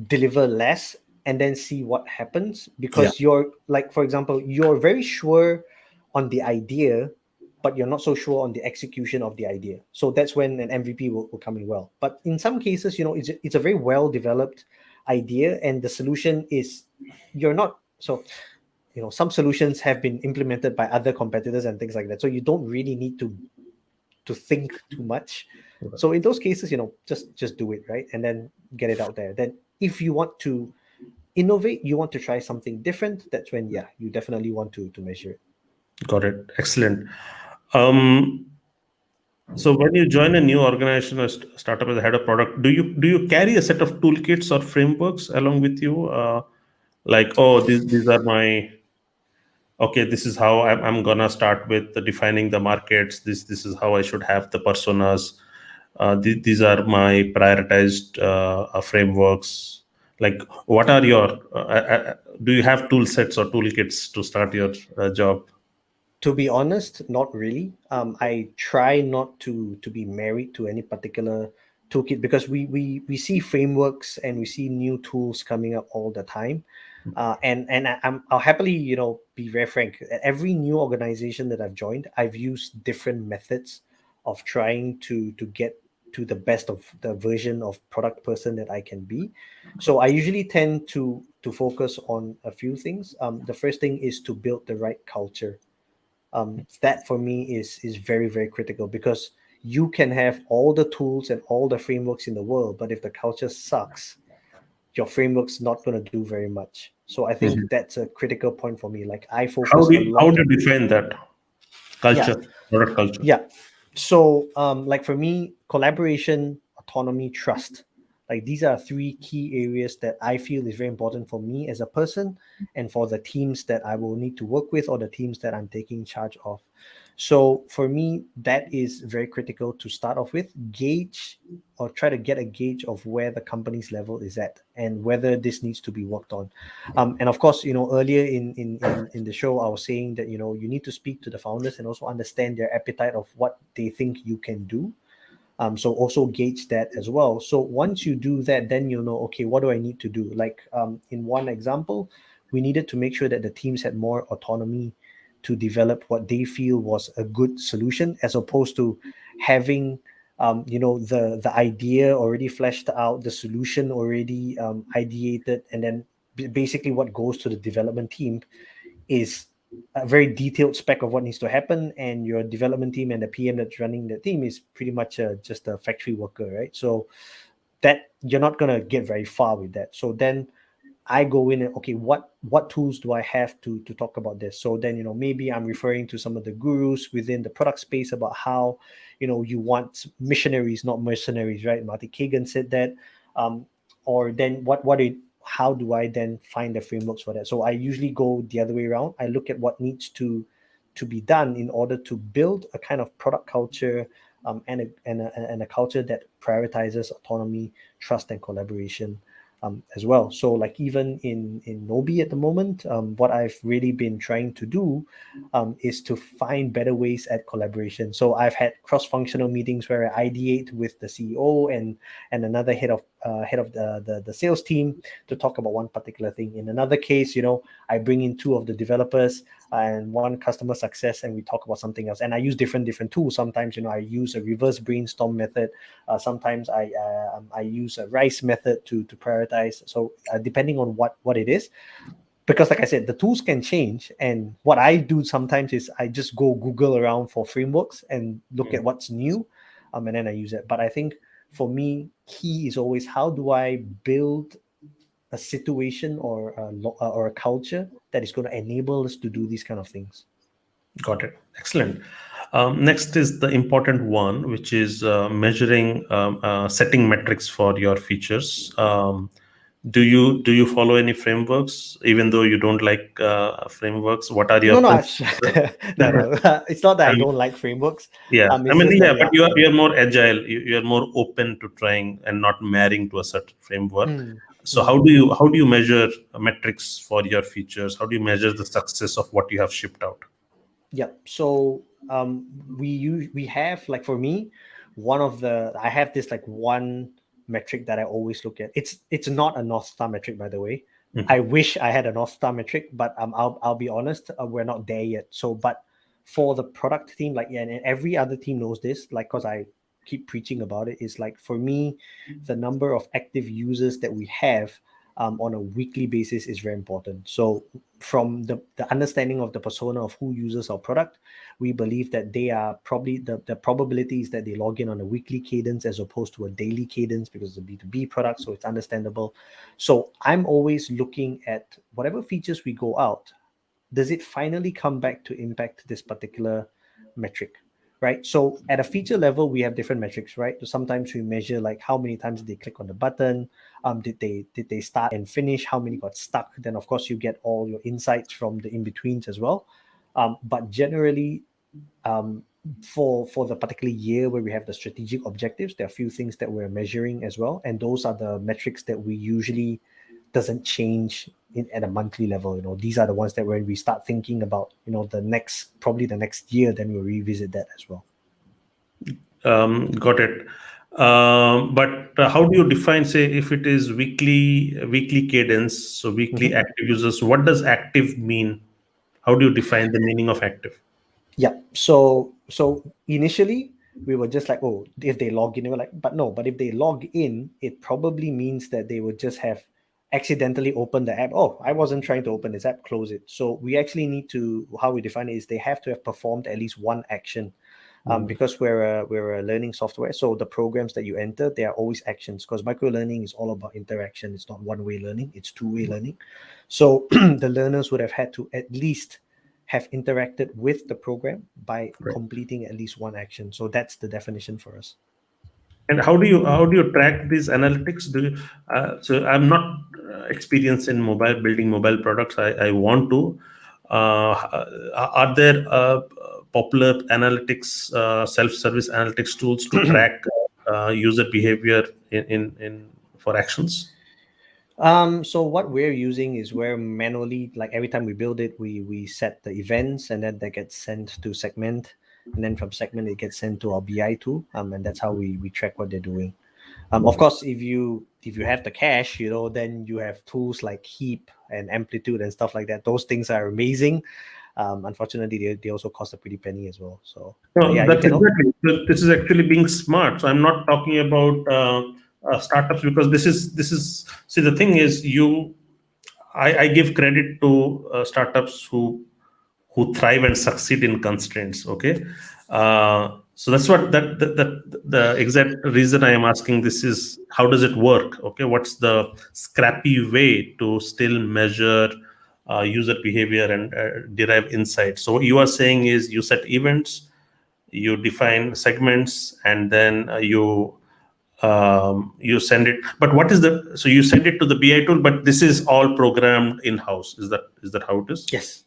deliver less and then see what happens, yeah, because you're like, for example, you're very sure on the idea, but you're not so sure on the execution of the idea. So that's when an MVP will come in well. But in some cases, it's a very well developed idea, and the solution is, you're not so, some solutions have been implemented by other competitors and things like that, so you don't really need to think too much. So in those cases, just do it, right, and then get it out there. Then if you want to innovate, you want to try something different, that's when, yeah, you definitely want to measure it. got it. Excellent. um So when you join a new organization or startup as a head of product, do you carry a set of toolkits or frameworks along with you? Like, oh, these are my, okay, this is how I'm gonna start with defining the markets. This is how I should have the personas. These are my prioritized frameworks. Like, what are your do you have tool sets or toolkits to start your job? To be honest, not really. I try not to be married to any particular toolkit, because we see frameworks and we see new tools coming up all the time. I'll happily, be very frank. At every new organization that I've joined, I've used different methods of trying to get to the best of the version of product person that I can be. So I usually tend to focus on a few things. The first thing is to build the right culture. That for me is very, very critical, because you can have all the tools and all the frameworks in the world, but if the culture sucks, your framework's not going to do very much. So I think Mhm. that's a critical point for me. Like, I How focus do a how lot do on, you define that yeah, culture, product culture? yeah. So, like for me, collaboration, autonomy, trust. Like, these are three key areas that I feel is very important for me as a person, and for the teams that I will need to work with, or the teams that I'm taking charge of. So for me, that is very critical to start off with. Gauge, or try to get a gauge of where the company's level is at and whether this needs to be worked on. And of course, earlier in the show, I was saying that, you need to speak to the founders and also understand their appetite of what they think you can do. So also gauge that as well. So once you do that, then you'll know, okay, what do I need to do? Like, in one example, we needed to make sure that the teams had more autonomy to develop what they feel was a good solution, as opposed to having, the idea already fleshed out, the solution already ideated, and then basically what goes to the development team is a very detailed spec of what needs to happen, and your development team and the PM that's running the team is pretty much just a factory worker, right? So that you're not going to get very far with that. So then I go in and, okay, what tools do I have to talk about this? So then, maybe I'm referring to some of the gurus within the product space about how, you want missionaries, not mercenaries, right? Marty Kagan said that. um, or then how do I then find the frameworks for that? So I usually go the other way around. I look at what needs to be done in order to build a kind of product culture, and a culture that prioritizes autonomy, trust, and collaboration. as well. So like even in Nobi at the moment, what I've really been trying to do is to find better ways at collaboration. So I've had cross-functional meetings where I ideate with the CEO and another head of the sales team to talk about one particular thing. In another case, I bring in two of the developers and one customer success, and we talk about something else. And I use different tools. Sometimes I use a reverse brainstorm method. Sometimes I use a rice method to prioritize. So depending on what it is, because like I said, the tools can change. And what I do sometimes is I just go Google around for frameworks and look at what's new, and then I use it. But I think for me, key is always how do I build a situation or a culture that is going to enable us to do these kind of things. Got it. Excellent. Next is the important one, which is measuring, setting metrics for your features. Do you follow any frameworks, even though you don't like frameworks? What are your No, no, principles? no, no. It's not that I I mean, don't like frameworks. yeah, I It's mean, just yeah, that, but yeah. you are more agile. You are more open to trying and not marrying to a certain framework. Mm, So mm. how do you measure metrics for your features? How do you measure the success of what you have shipped out? Yeah. So we have, like, for me, I have this like one metric that I always look at. It's not a North Star metric, by the way. I Mhm. wish I had a North Star metric, but I'll be honest, we're not there yet. So, but for the product team, like, yeah, and every other team knows this, like, because I keep preaching about it, is like, for me, the number of active users that we have on a weekly basis is very important. So from the understanding of the persona of who uses our product, we believe that they are probably the probabilities that they log in on a weekly cadence as opposed to a daily cadence, because it's a B2B product, so it's understandable. So I'm always looking at whatever features we go out, does it finally come back to impact this particular metric, right? So at a feature level, we have different metrics, right? So sometimes we measure like how many times did they click on the button, did they start and finish, how many got stuck. Then of course you get all your insights from the in betweens as well. But generally, um, for the particular year where we have the strategic objectives, there are a few things that we're measuring as well, and those are the metrics that we usually doesn't change at a monthly level. These are the ones that when we start thinking about probably the next year, then we'll revisit that as well. Got it. But how do you define, say, if it is weekly cadence, so weekly Mhm. active users? What does active mean? How do you define the meaning of active? Yeah. So initially we were just like, oh, if they log in, we were like, but no, but if they log in, it probably means that they would just have accidentally opened the app. Oh, I wasn't trying to open this app, close it. So we actually need to, how we define it is they have to have performed at least one action. Because we're a learning software, so the programs that you enter, they are always actions, because micro learning is all about interaction. It's not one-way learning, it's two-way learning. So the learners would have had to at least have interacted with the program by Right. completing at least one action. So that's the definition for us. And how do you track these analytics? So I'm not experienced in building mobile products. I want to. Are there popular analytics, self-service analytics tools to track user behavior in for actions? So what we're using is we're manually, like, every time we build it, we set the events, and then that gets sent to Segment, and then from Segment it gets sent to our BI tool, and that's how we track what they're doing. Of course, if you have the cash, then you have tools like Heap and Amplitude and stuff like that. Those things are amazing. Unfortunately, they also cost a pretty penny as well. So, but No, yeah, you that's can. exactly. So this is actually being smart. So I'm not talking about startups, because this is. See, the thing is, I give credit to startups who thrive and succeed in constraints. Okay, so that's what the exact reason I am asking this is, how does it work? Okay, what's the scrappy way to still measure user behavior and derive insights? So what you are saying is, you set events, you define segments, and then you send it. But what is the so you send it to the BI tool, but this is all programmed in house. Is that how it is? Yes.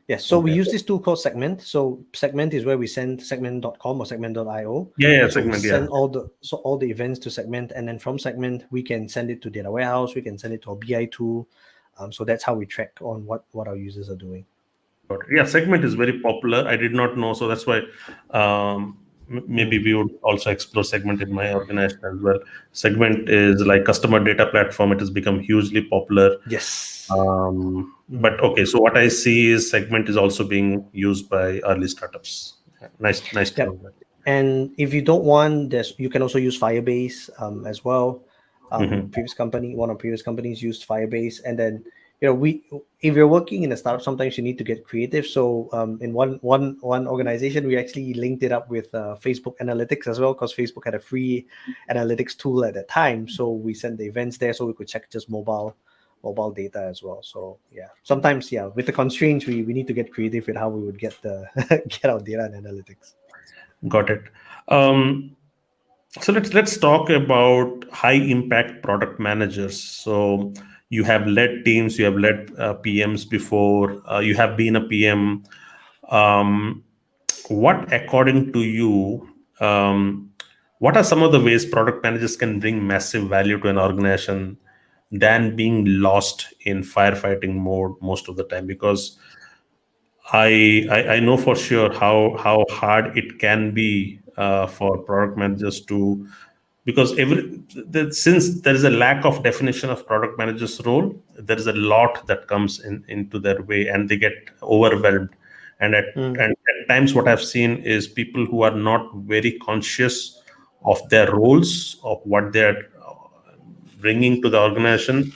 Yes, so we Okay. use this tool called Segment. So Segment is where we send segment.com or segment.io. Yeah, yeah, So we segment. Yeah, send all the events to Segment, and then from Segment we can send it to data warehouse. We can send it to a BI tool. So that's how we track on what our users are doing. got it. Yeah, segment is very popular. I did not know, so that's why maybe Mm. we would also explore segment in my organization as well. Segment is like customer data platform. It has become hugely popular. Yes. But Mm. okay, so what I see is segment is also being used by early startups. Yeah, nice to know Yep. that. And if you don't want this, you can also use Firebase as well. Mhm. One of previous companies used Firebase, and then we if you're working in a startup, sometimes you need to get creative. So in one organization, we actually linked it up with Facebook Analytics as well, because Facebook had a free analytics tool at that time. So we sent the events there, so we could check just mobile data as well. So yeah, sometimes with the constraints, we need to get creative with how we would get the get our data and analytics. Got it. Um, so let's talk about high impact product managers. So you have led teams, you have led PMs before, you have been a PM. Um, what, according to you, what are some of the ways product managers can bring massive value to an organization than being lost in firefighting mode most of the time? Because I know for sure how hard it can be for product managers to, because since there is a lack of definition of product manager's role, there is a lot that comes into their way and they get overwhelmed. And Mm, at times, what I've seen is people who are not very conscious of their roles, of what they're bringing to the organization.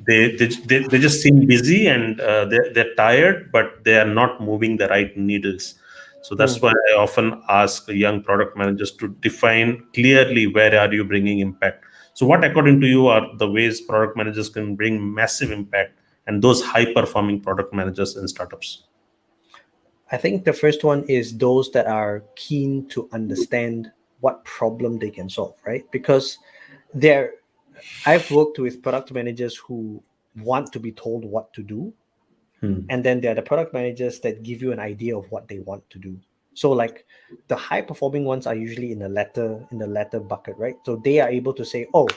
They just seem busy and they're tired, but they are not moving the right needles. So that's mm. why I often ask young product managers to define clearly where are you bringing impact. So what, according to you, are the ways product managers can bring massive impact and those high performing product managers in startups? I think the first one is those that are keen to understand what problem they can solve, right? Because there, I've worked with product managers who want to be told what to do, Hmm. and then there are the product managers that give you an idea of what they want to do. So like the high performing ones are usually in the latter bucket, right? So they are able to say, oh,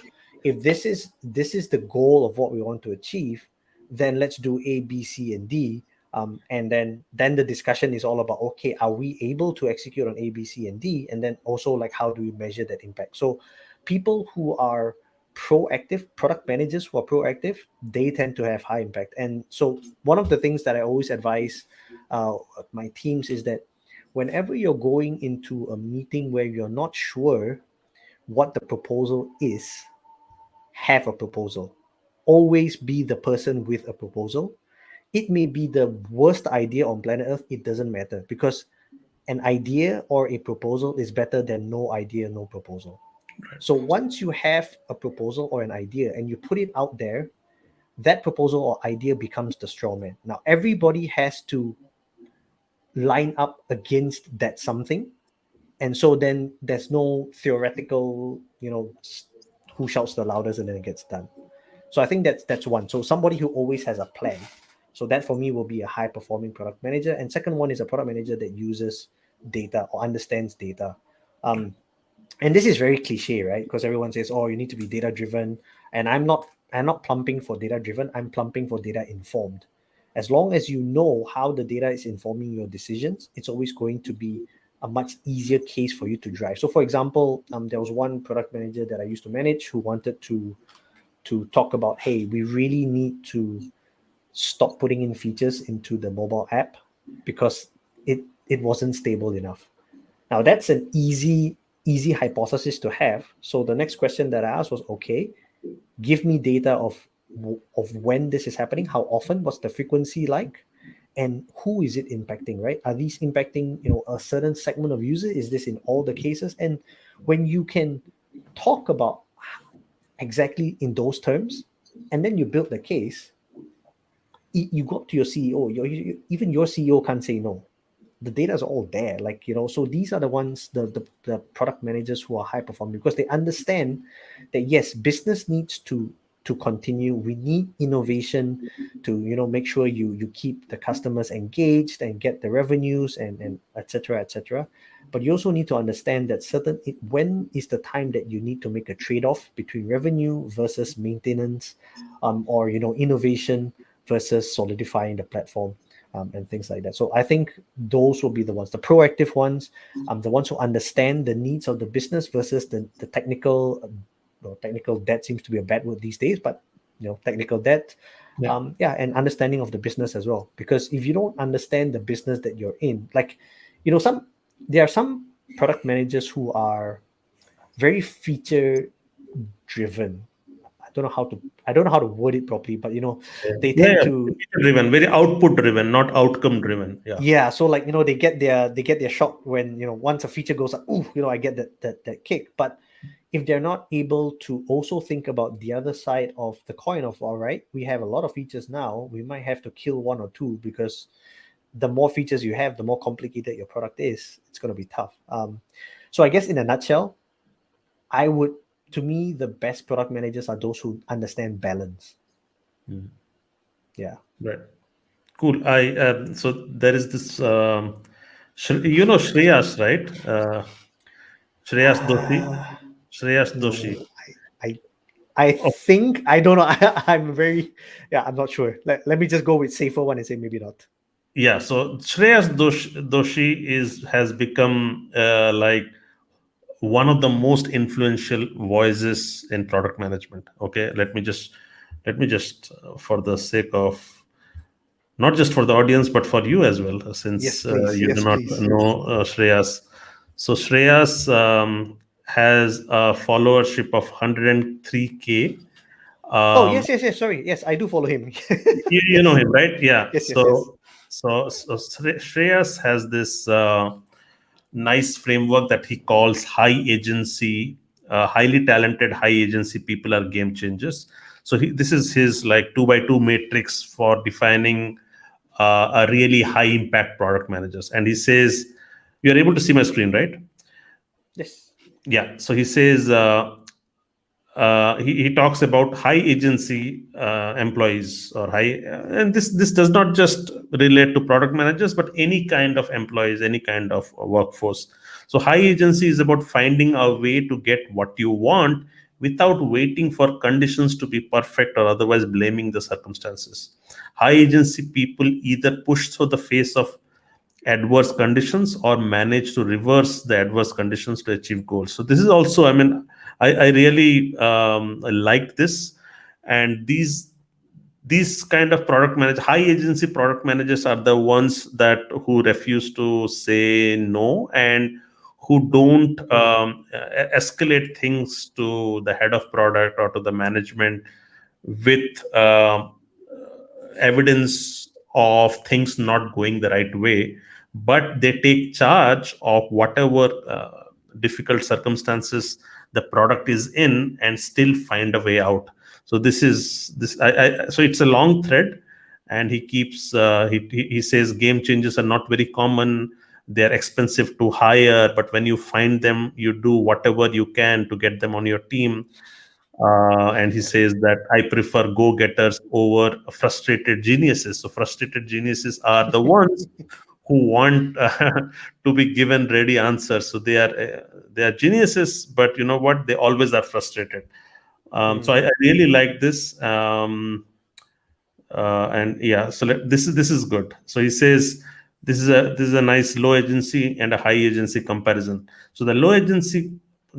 if this is the goal of what we want to achieve, then let's do A, B, C, and D. And then the discussion is all about, okay, are we able to execute on A, B, C, and D? And then also, like, how do we measure that impact? So people who are proactive, product managers who are proactive, they tend to have high impact. And so one of the things that I always advise uh, my teams is that whenever you're going into a meeting where you're not sure what the proposal is, have a proposal. Always be the person with a proposal. It may be the worst idea on planet Earth, it doesn't matter, because an idea or a proposal is better than no idea, no proposal. So once you have a proposal or an idea and you put it out there, that proposal or idea becomes the straw man. Now everybody has to line up against that something, and so then there's no theoretical, who shouts the loudest and then it gets done. So I think that's one. So somebody who always has a plan. So that for me will be a high performing product manager. And second one is a product manager that uses data or understands data. Um, and this is very cliche, right? Because everyone says, oh, you need to be data driven. And I'm not plumping for data driven, I'm plumping for data informed. As long as you know how the data is informing your decisions, it's always going to be a much easier case for you to drive. So for example, there was one product manager that I used to manage who wanted to talk about, hey, we really need to stop putting in features into the mobile app because it wasn't stable enough. Now that's an easy hypothesis to have. So the next question that I asked was, okay, give me data of when this is happening, how often, what's the frequency like, and who is it impacting, right? Are these impacting a certain segment of users? Is this in all the cases? And when you can talk about exactly in those terms, and then you build the case, you go up to your CEO. Even your CEO can't say no. The data is all there, like so these are the ones, the product managers who are high performing, because they understand that yes, business needs to to continue. We need innovation to, make sure you keep the customers engaged and get the revenues, and etc., etc. But you also need to understand that when is the time that you need to make a trade-off between revenue versus maintenance, or innovation versus solidifying the platform, and things like that. So I think those will be the ones, the proactive ones, the ones who understand the needs of the business versus the technical. Well, technical debt seems to be a bad word these days, but technical debt, Yeah. yeah, and understanding of the business as well. Because if you don't understand the business that you're in, like, some there are some product managers who are very feature driven. I don't know how to word it properly, but Yeah. they Yeah. tend Yeah. to. Driven, very output driven, not outcome driven. Yeah. Yeah, so like they get their shock when once a feature goes up. Ooh, I get that kick. But if they're not able to also think about the other side of the coin of, all right, we have a lot of features now, we might have to kill one or two, because the more features you have, the more complicated your product is. It's going to be tough. So I guess in a nutshell, I would to me the best product managers are those who understand balance. Mm. Yeah. Right. Cool. I so there is this Shreyas, right? Shreyas Doshi. uh, Shreyas Doshi. no, I I Oh, think I don't know. I'm very, yeah, I'm not sure. Let me just go with safer one and say maybe not. yeah. So Doshi is has become like one of the most influential voices in product management. Okay, let me just for the sake of, not just for the audience but for you as well, Yes, since please. you do Yes, not please. know Shreyas. So Shreyas has a followership of 103K. Oh, Um, yes, yes, yes. Sorry. Yes, I do follow him. you know Yes, him, right? Yeah. yes, yes, yes. So Shreyas has this nice framework that he calls high agency, highly talented high agency people are game changers. So this is his like 2 by 2 matrix for defining a really high impact product managers. And he says, you're able to see my screen, right? Yes. Yeah. So he says, he talks about high agency employees or high, and this does not just relate to product managers but any kind of employees, any kind of workforce. So high agency is about finding a way to get what you want without waiting for conditions to be perfect or otherwise blaming the circumstances. High agency people either push through the face of adverse conditions or manage to reverse the adverse conditions to achieve goals. So this is also, I mean, I really liked this. And these kind of product managers, high agency product managers, are the ones that who refuse to say no, and who don't escalate things to the head of product or to the management with evidence of things not going the right way, but they take charge of whatever difficult circumstances the product is in and still find a way out. So this is this so it's a long thread. And he keeps he says game changes are not very common, they're expensive to hire, but when you find them you do whatever you can to get them on your team. And he says that I prefer go getters over frustrated geniuses. So, frustrated geniuses are the ones who want to be given ready answers. So they are geniuses, but you know what? They always are frustrated. So I really like this. And yeah, so this is good. So he says this is a nice low agency and a high agency comparison. So the low agency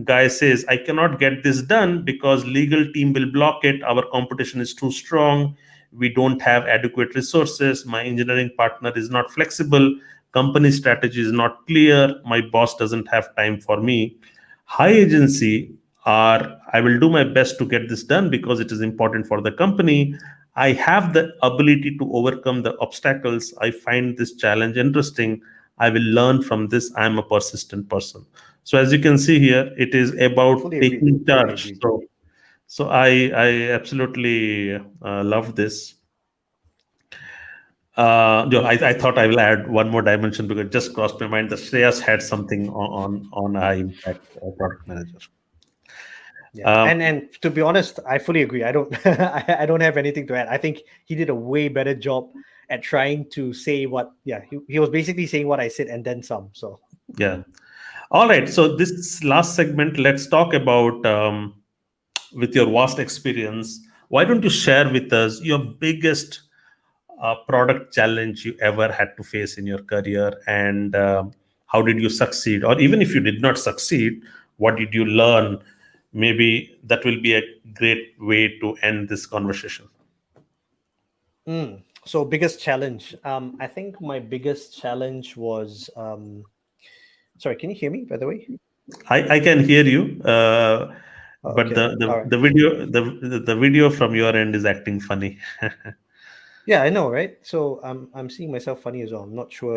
guy says, I cannot get this done because legal team will block it, our competition is too strong, we don't have adequate resources, my engineering partner is not flexible, company strategy is not clear, my boss doesn't have time for me. High agency are, I will do my best to get this done because it is important for the company, I have the ability to overcome the obstacles, I find this challenge interesting, I will learn from this, I am a persistent person. So as you can see here, it is about Fully agreed. taking Fully charge. agreed. So I absolutely love this. I thought I will add one more dimension because it just crossed my mind that Shreyas had something on high impact product manager. Yeah, and to be honest, I fully agree. I don't I don't have anything to add. I think he did a way better job at trying to say what. Yeah, he was basically saying what I said and then some. So Yeah. All right. So this last segment, let's talk about with your vast experience. Why don't you share with us your biggest product challenge you ever had to face in your career, and how did you succeed? Or even if you did not succeed, what did you learn? Maybe that will be a great way to end this conversation. so biggest challenge. I think my biggest challenge was sorry, can you hear me by the way? I can hear you, but Okay, all right. the video from your end is acting funny. Yeah, I know, right? So I'm seeing myself funny as well. I'm not sure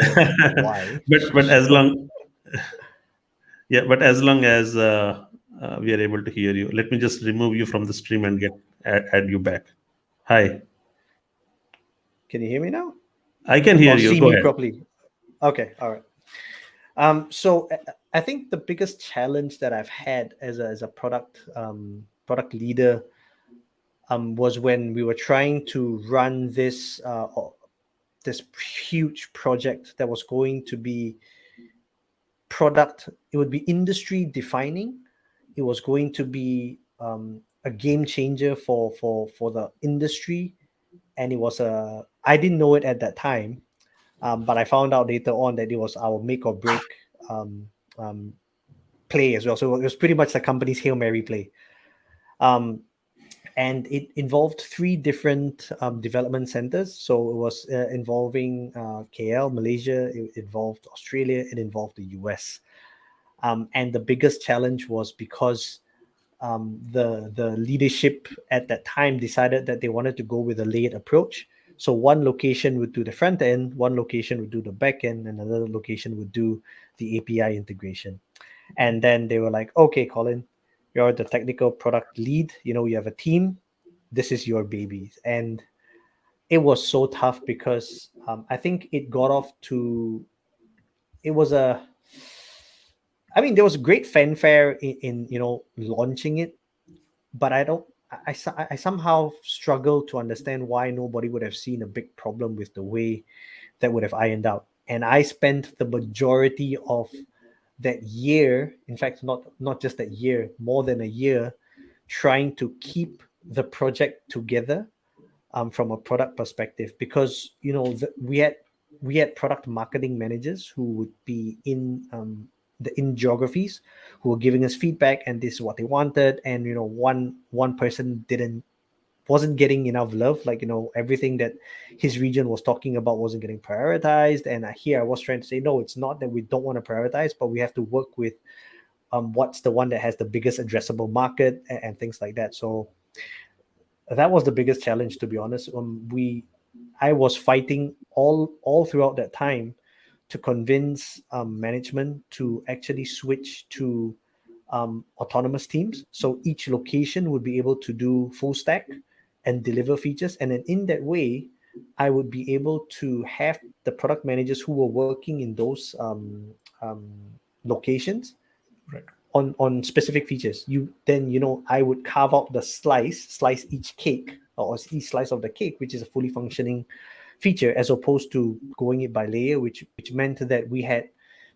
why. But as long, yeah, but as long as we are able to hear you, let me just remove you from the stream and add you back. Hi, Can you hear me now? I can hear Or you. see Go me ahead. properly? Okay, all right. So I think the biggest challenge that I've had as a product leader was when we were trying to run this huge project that was going to be product. It would be industry defining. It was going to be a game changer for the industry, and it was a. I didn't know it at that time, but I found out later on that it was our make or break um, um, play as well. So it was pretty much the company's Hail Mary play. Um, and it involved three different development centers. So it was involving KL, Malaysia, it involved Australia, it involved the US. And the biggest challenge was because the leadership at that time decided that they wanted to go with a layered approach. So one location would do the front end, one location would do the back end, and another location would do the API integration. And then they were like, okay, Colin, you're the technical product lead. You have a team. This is your baby. And it was so tough because I think it got off to, it was a, I mean, there was great fanfare in launching it, but I somehow struggle to understand why nobody would have seen a big problem with the way that would have ironed out. And I spent the majority of that year, in fact, not just that year, more than a year, trying to keep the project together from a product perspective, because we had product marketing managers who would be in geographies, who were giving us feedback, and this is what they wanted. And one person wasn't getting enough love, like everything that his region was talking about wasn't getting prioritized. And here I was trying to say, no, it's not that we don't want to prioritize, but we have to work with what's the one that has the biggest addressable market, and things like that. So that was the biggest challenge, to be honest. I was fighting all throughout that time to convince management to actually switch to autonomous teams. So each location would be able to do full stack and deliver features. And then in that way, I would be able to have the product managers who were working in those locations Right. on specific features. I would carve out the slice each cake, or each slice of the cake, which is a fully functioning feature, as opposed to going it by layer, which meant that we had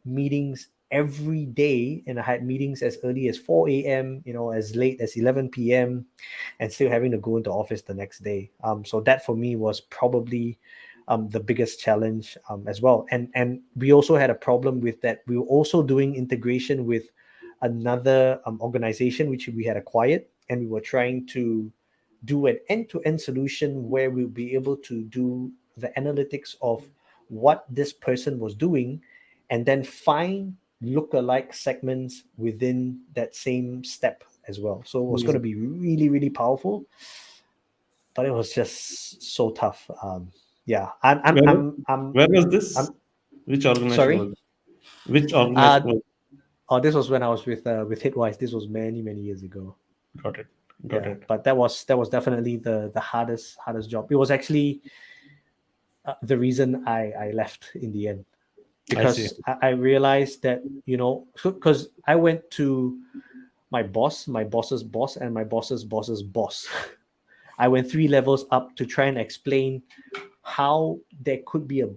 meetings every day, and I had meetings as early as 4 a.m., as late as 11 p.m., and still having to go into office the next day. So that for me was probably the biggest challenge as well. And we also had a problem with that. We were also doing integration with another organization which we had acquired, and we were trying to do an end-to-end solution where we'll be able to do the analytics of what this person was doing, and then find lookalike segments within that same step as well. So it was going to Amazing. be really, really powerful, but it was just so tough. Yeah, Where, where was this? I'm Which organization was sorry. it? Which organization Uh, was this was when I was with Hitwise. This was many, many years ago. it? Got it. Got Yeah, it. but that was definitely the hardest job. It was actually the reason I left in the end, I see. because I realized that because I went to my boss, my boss's boss, and my boss's boss's boss. I went 3 levels up to try and explain how there could be a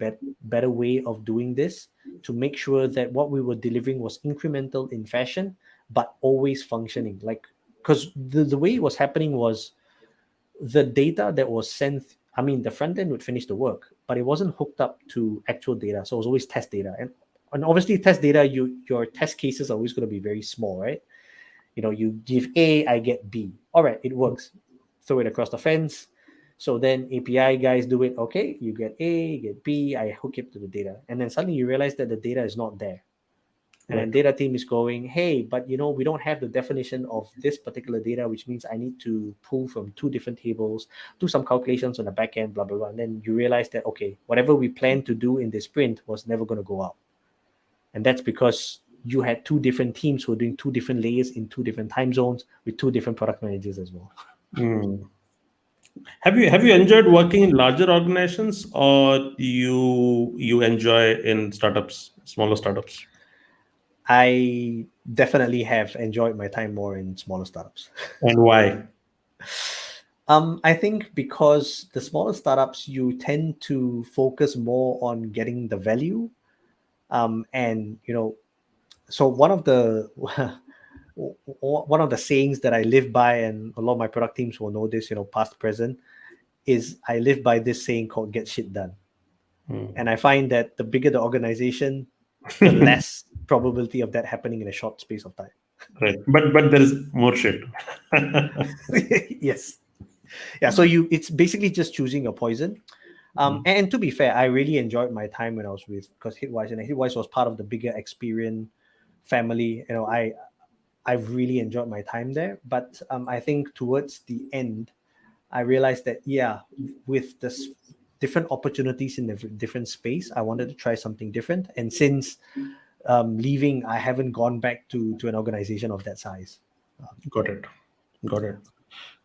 better way of doing this to make sure that what we were delivering was incremental in fashion, but always functioning. Like, because the way it was happening was the data that was sent, I mean, the front end would finish the work, but it wasn't hooked up to actual data. So it was always test data. And obviously test data, your test cases are always going to be very small, right? You give A, I get B. All right, it works. Throw it across the fence. So then API guys do it. Okay, you get A, you get B, I hook it to the data. And then suddenly you realize that the data is not there. And then Right. data team is going, hey, but we don't have the definition of this particular data, which means I need to pull from 2 different tables, do some calculations on the back end, blah, blah, blah. And then you realize that, okay, whatever we planned to do in this sprint was never going to go out. And that's because you had 2 different teams who were doing 2 different layers in 2 different time zones with 2 different product managers as well. Mm. Have you enjoyed working in larger organizations, or you enjoy in startups, smaller startups? I definitely have enjoyed my time more in smaller startups. And why? I think because the smaller startups, you tend to focus more on getting the value. And so one of the sayings that I live by, and a lot of my product teams will know this, past, present, is I live by this saying called "get shit done." And I find that the bigger the organization, the less probability of that happening in a short space of time. Right, but there is more shit. Yes. Yeah. So it's basically just choosing your poison. And to be fair, I really enjoyed my time when I was with because Hitwise, and Hitwise was part of the bigger Experian family. I've really enjoyed my time there. But I think towards the end, I realized that with this different opportunities in the different space, I wanted to try something different. And since leaving, I haven't gone back to an organization of that size. Got it. Got it.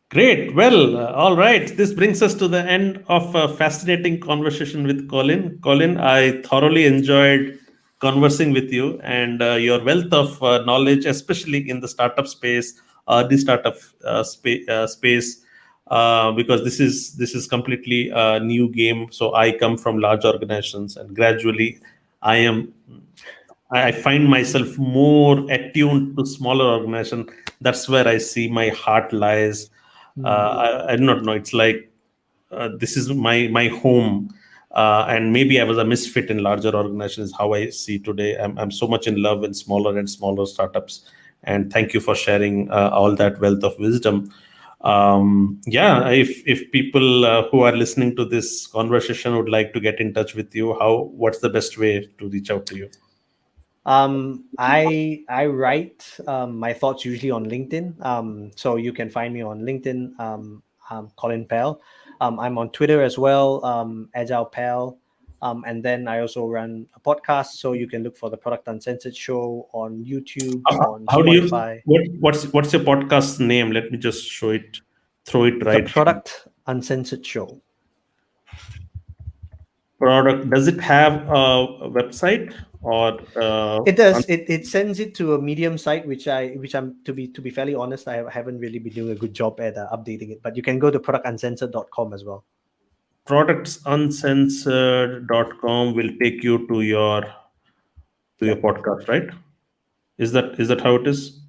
Great. Well, all right. This brings us to the end of a fascinating conversation with Colin. Colin, I thoroughly enjoyed conversing with you, and your wealth of knowledge, especially in the startup space, the startup space, because this is completely a new game. So I come from large organizations, and gradually, I am I find myself more attuned to smaller organization. That's where I see my heart lies. I do not know. It's like this is my home, and maybe I was a misfit in larger organizations. How I see today, I'm so much in love with smaller and smaller startups. And thank you for sharing all that wealth of wisdom. Yeah, if people who are listening to this conversation would like to get in touch with you, what's the best way to reach out to you? I write my thoughts usually on LinkedIn. So you can find me on LinkedIn. I'm Colin Pal. I'm on Twitter as well, Agile Pal. And then I also run a podcast, so you can look for the Product Uncensored show on YouTube, on How do you Spotify. what's your podcast name? Let me just throw it The right here. Product Uncensored show. Product, does it have a website or It does. It sends it to a Medium site, which I'm to be fairly honest, I haven't really been doing a good job at updating it. But you can go to productuncensored.com as well. productsuncensored.com will take you to your Yeah. podcast, right? Is that how it is?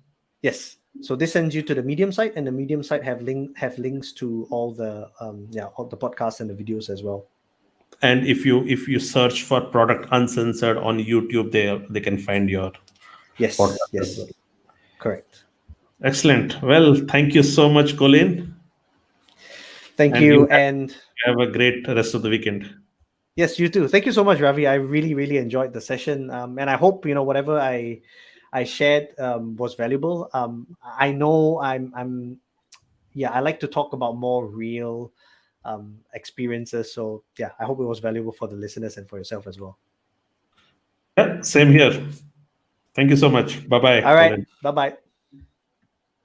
Yes. So this sends you to the Medium site, and the Medium site have links to all the all the podcasts and the videos as well. And if you search for Product Uncensored on YouTube, they can find your Yes. podcast as Yes. well. Correct. Excellent. Well, thank you so much, Colin, Thank and you, you and have a great rest of the weekend. yes, you too. Thank you so much, Ravi. I really, really enjoyed the session, and I hope whatever I shared was valuable. I know I like to talk about more real experiences. So yeah, I hope it was valuable for the listeners and for yourself as well. Yeah, same here. Thank you so much. Bye All bye, right. Colin. Bye bye.